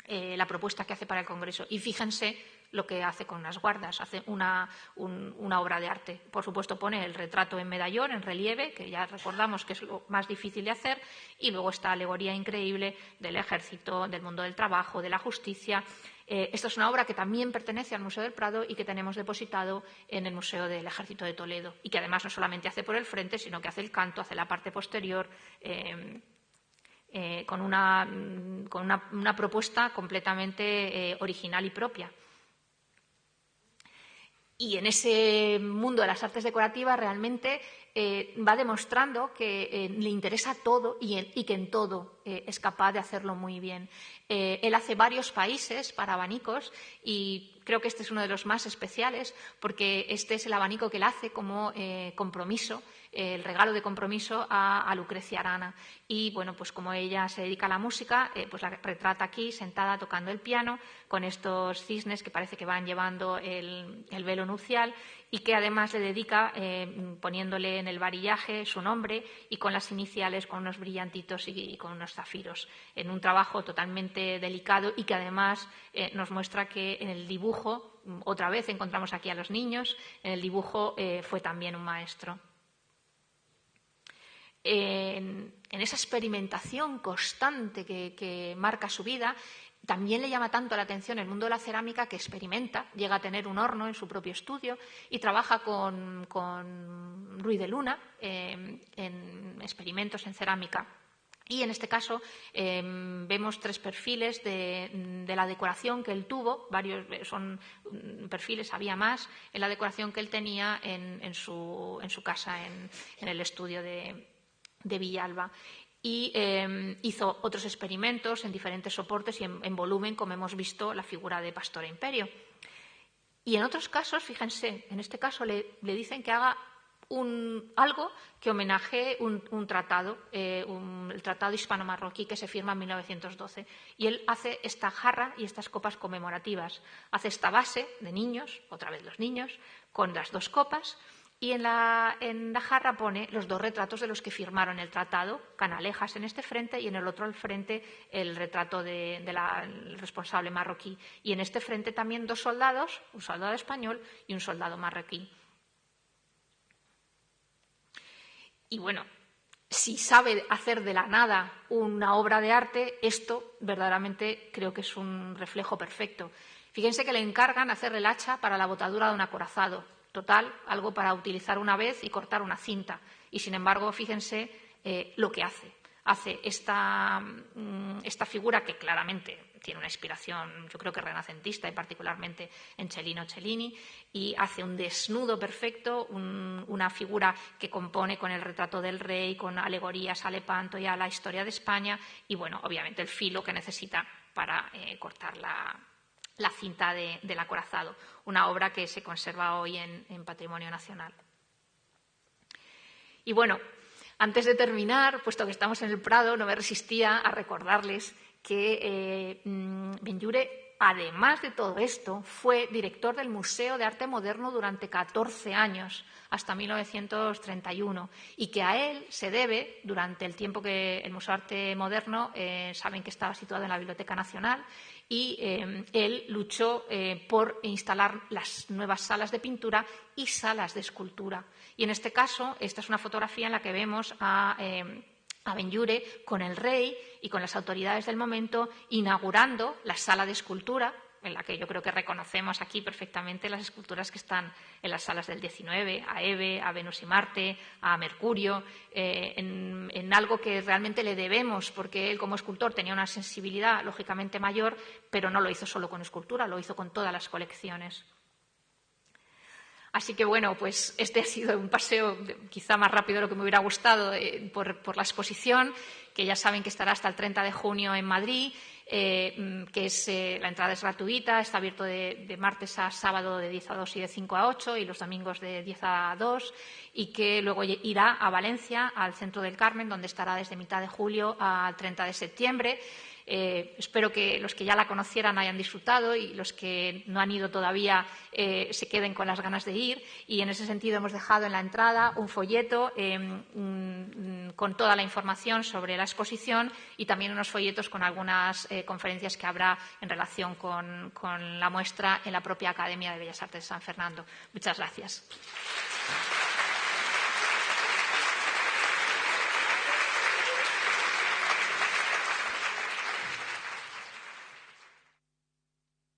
la propuesta que hace para el Congreso. Y fíjense lo que hace con unas guardas, hace una obra de arte. Por supuesto, pone el retrato en medallón, en relieve, que ya recordamos que es lo más difícil de hacer, y luego esta alegoría increíble del ejército, del mundo del trabajo, de la justicia. Esta es una obra que también pertenece al Museo del Prado y que tenemos depositado en el Museo del Ejército de Toledo, y que además no solamente hace por el frente, sino que hace el canto, hace la parte posterior, con una propuesta completamente original y propia. Y en ese mundo de las artes decorativas realmente va demostrando que le interesa todo y que en todo es capaz de hacerlo muy bien. Él hace varios países para abanicos y creo que este es uno de los más especiales porque este es el abanico que él hace como compromiso, el regalo de compromiso a Lucrecia Arana. Y pues como ella se dedica a la música, pues la retrata aquí sentada tocando el piano con estos cisnes que parece que van llevando el velo nupcial y que además le dedica poniéndole en el varillaje su nombre y con las iniciales, con unos brillantitos y con unos zafiros, en un trabajo totalmente delicado y que además nos muestra que en el dibujo, otra vez encontramos aquí a los niños, en el dibujo fue también un maestro. En esa experimentación constante que marca su vida, También le llama tanto la atención el mundo de la cerámica que experimenta, llega a tener un horno en su propio estudio y trabaja con Ruiz de Luna en experimentos en cerámica. Y en este caso vemos 3 perfiles de la decoración que él tuvo, varios son perfiles, había más, en la decoración que él tenía en su casa, en el estudio de Villalba. Y hizo otros experimentos en diferentes soportes y en volumen, como hemos visto, la figura de Pastora Imperio. Y en otros casos, fíjense, en este caso le dicen que haga algo que homenajee un tratado, el Tratado Hispano-Marroquí que se firma en 1912. Y él hace esta jarra y estas copas conmemorativas. Hace esta base de niños, otra vez los niños, con las 2 copas. Y en la jarra pone los 2 retratos de los que firmaron el tratado, Canalejas en este frente y en el otro al frente el retrato del responsable marroquí. Y en este frente también 2 soldados, un soldado español y un soldado marroquí. Y bueno, si sabe hacer de la nada una obra de arte, esto verdaderamente creo que es un reflejo perfecto. Fíjense que le encargan hacer el hacha para la botadura de un acorazado. Total, algo para utilizar una vez y cortar una cinta. Y, sin embargo, fíjense lo que hace. Hace esta figura que claramente tiene una inspiración, yo creo que renacentista y particularmente en Cellini, y hace un desnudo perfecto, una figura que compone con el retrato del rey, con alegorías a Lepanto y a la historia de España y, bueno, obviamente el filo que necesita para cortar la cinta del acorazado, una obra que se conserva hoy en Patrimonio Nacional. Y bueno, antes de terminar, puesto que estamos en el Prado, no me resistía a recordarles que Benlliure, además de todo esto, fue director del Museo de Arte Moderno durante 14 años, hasta 1931, y que a él se debe, durante el tiempo que el Museo de Arte Moderno, saben que estaba situado en la Biblioteca Nacional, y él luchó por instalar las nuevas salas de pintura y salas de escultura. Y en este caso, esta es una fotografía en la que vemos a Benlliure con el rey y con las autoridades del momento inaugurando la sala de escultura, en la que yo creo que reconocemos aquí perfectamente las esculturas que están en las salas del 19, a Eve, a Venus y Marte, a Mercurio, en algo que realmente le debemos, porque él como escultor tenía una sensibilidad lógicamente mayor, pero no lo hizo solo con escultura, lo hizo con todas las colecciones. Así que, bueno, pues este ha sido un paseo quizá más rápido de lo que me hubiera gustado por la exposición, que ya saben que estará hasta el 30 de junio en Madrid, la entrada es gratuita, está abierto de martes a sábado de 10 a 2 y de 5 a 8 y los domingos de 10 a 2 y que luego irá a Valencia, al Centro del Carmen, donde estará desde mitad de julio al 30 de septiembre. Espero que los que ya la conocieran hayan disfrutado y los que no han ido todavía se queden con las ganas de ir. Y en ese sentido hemos dejado en la entrada un folleto con toda la información sobre la exposición y también unos folletos con algunas conferencias que habrá en relación con la muestra en la propia Academia de Bellas Artes de San Fernando. Muchas gracias.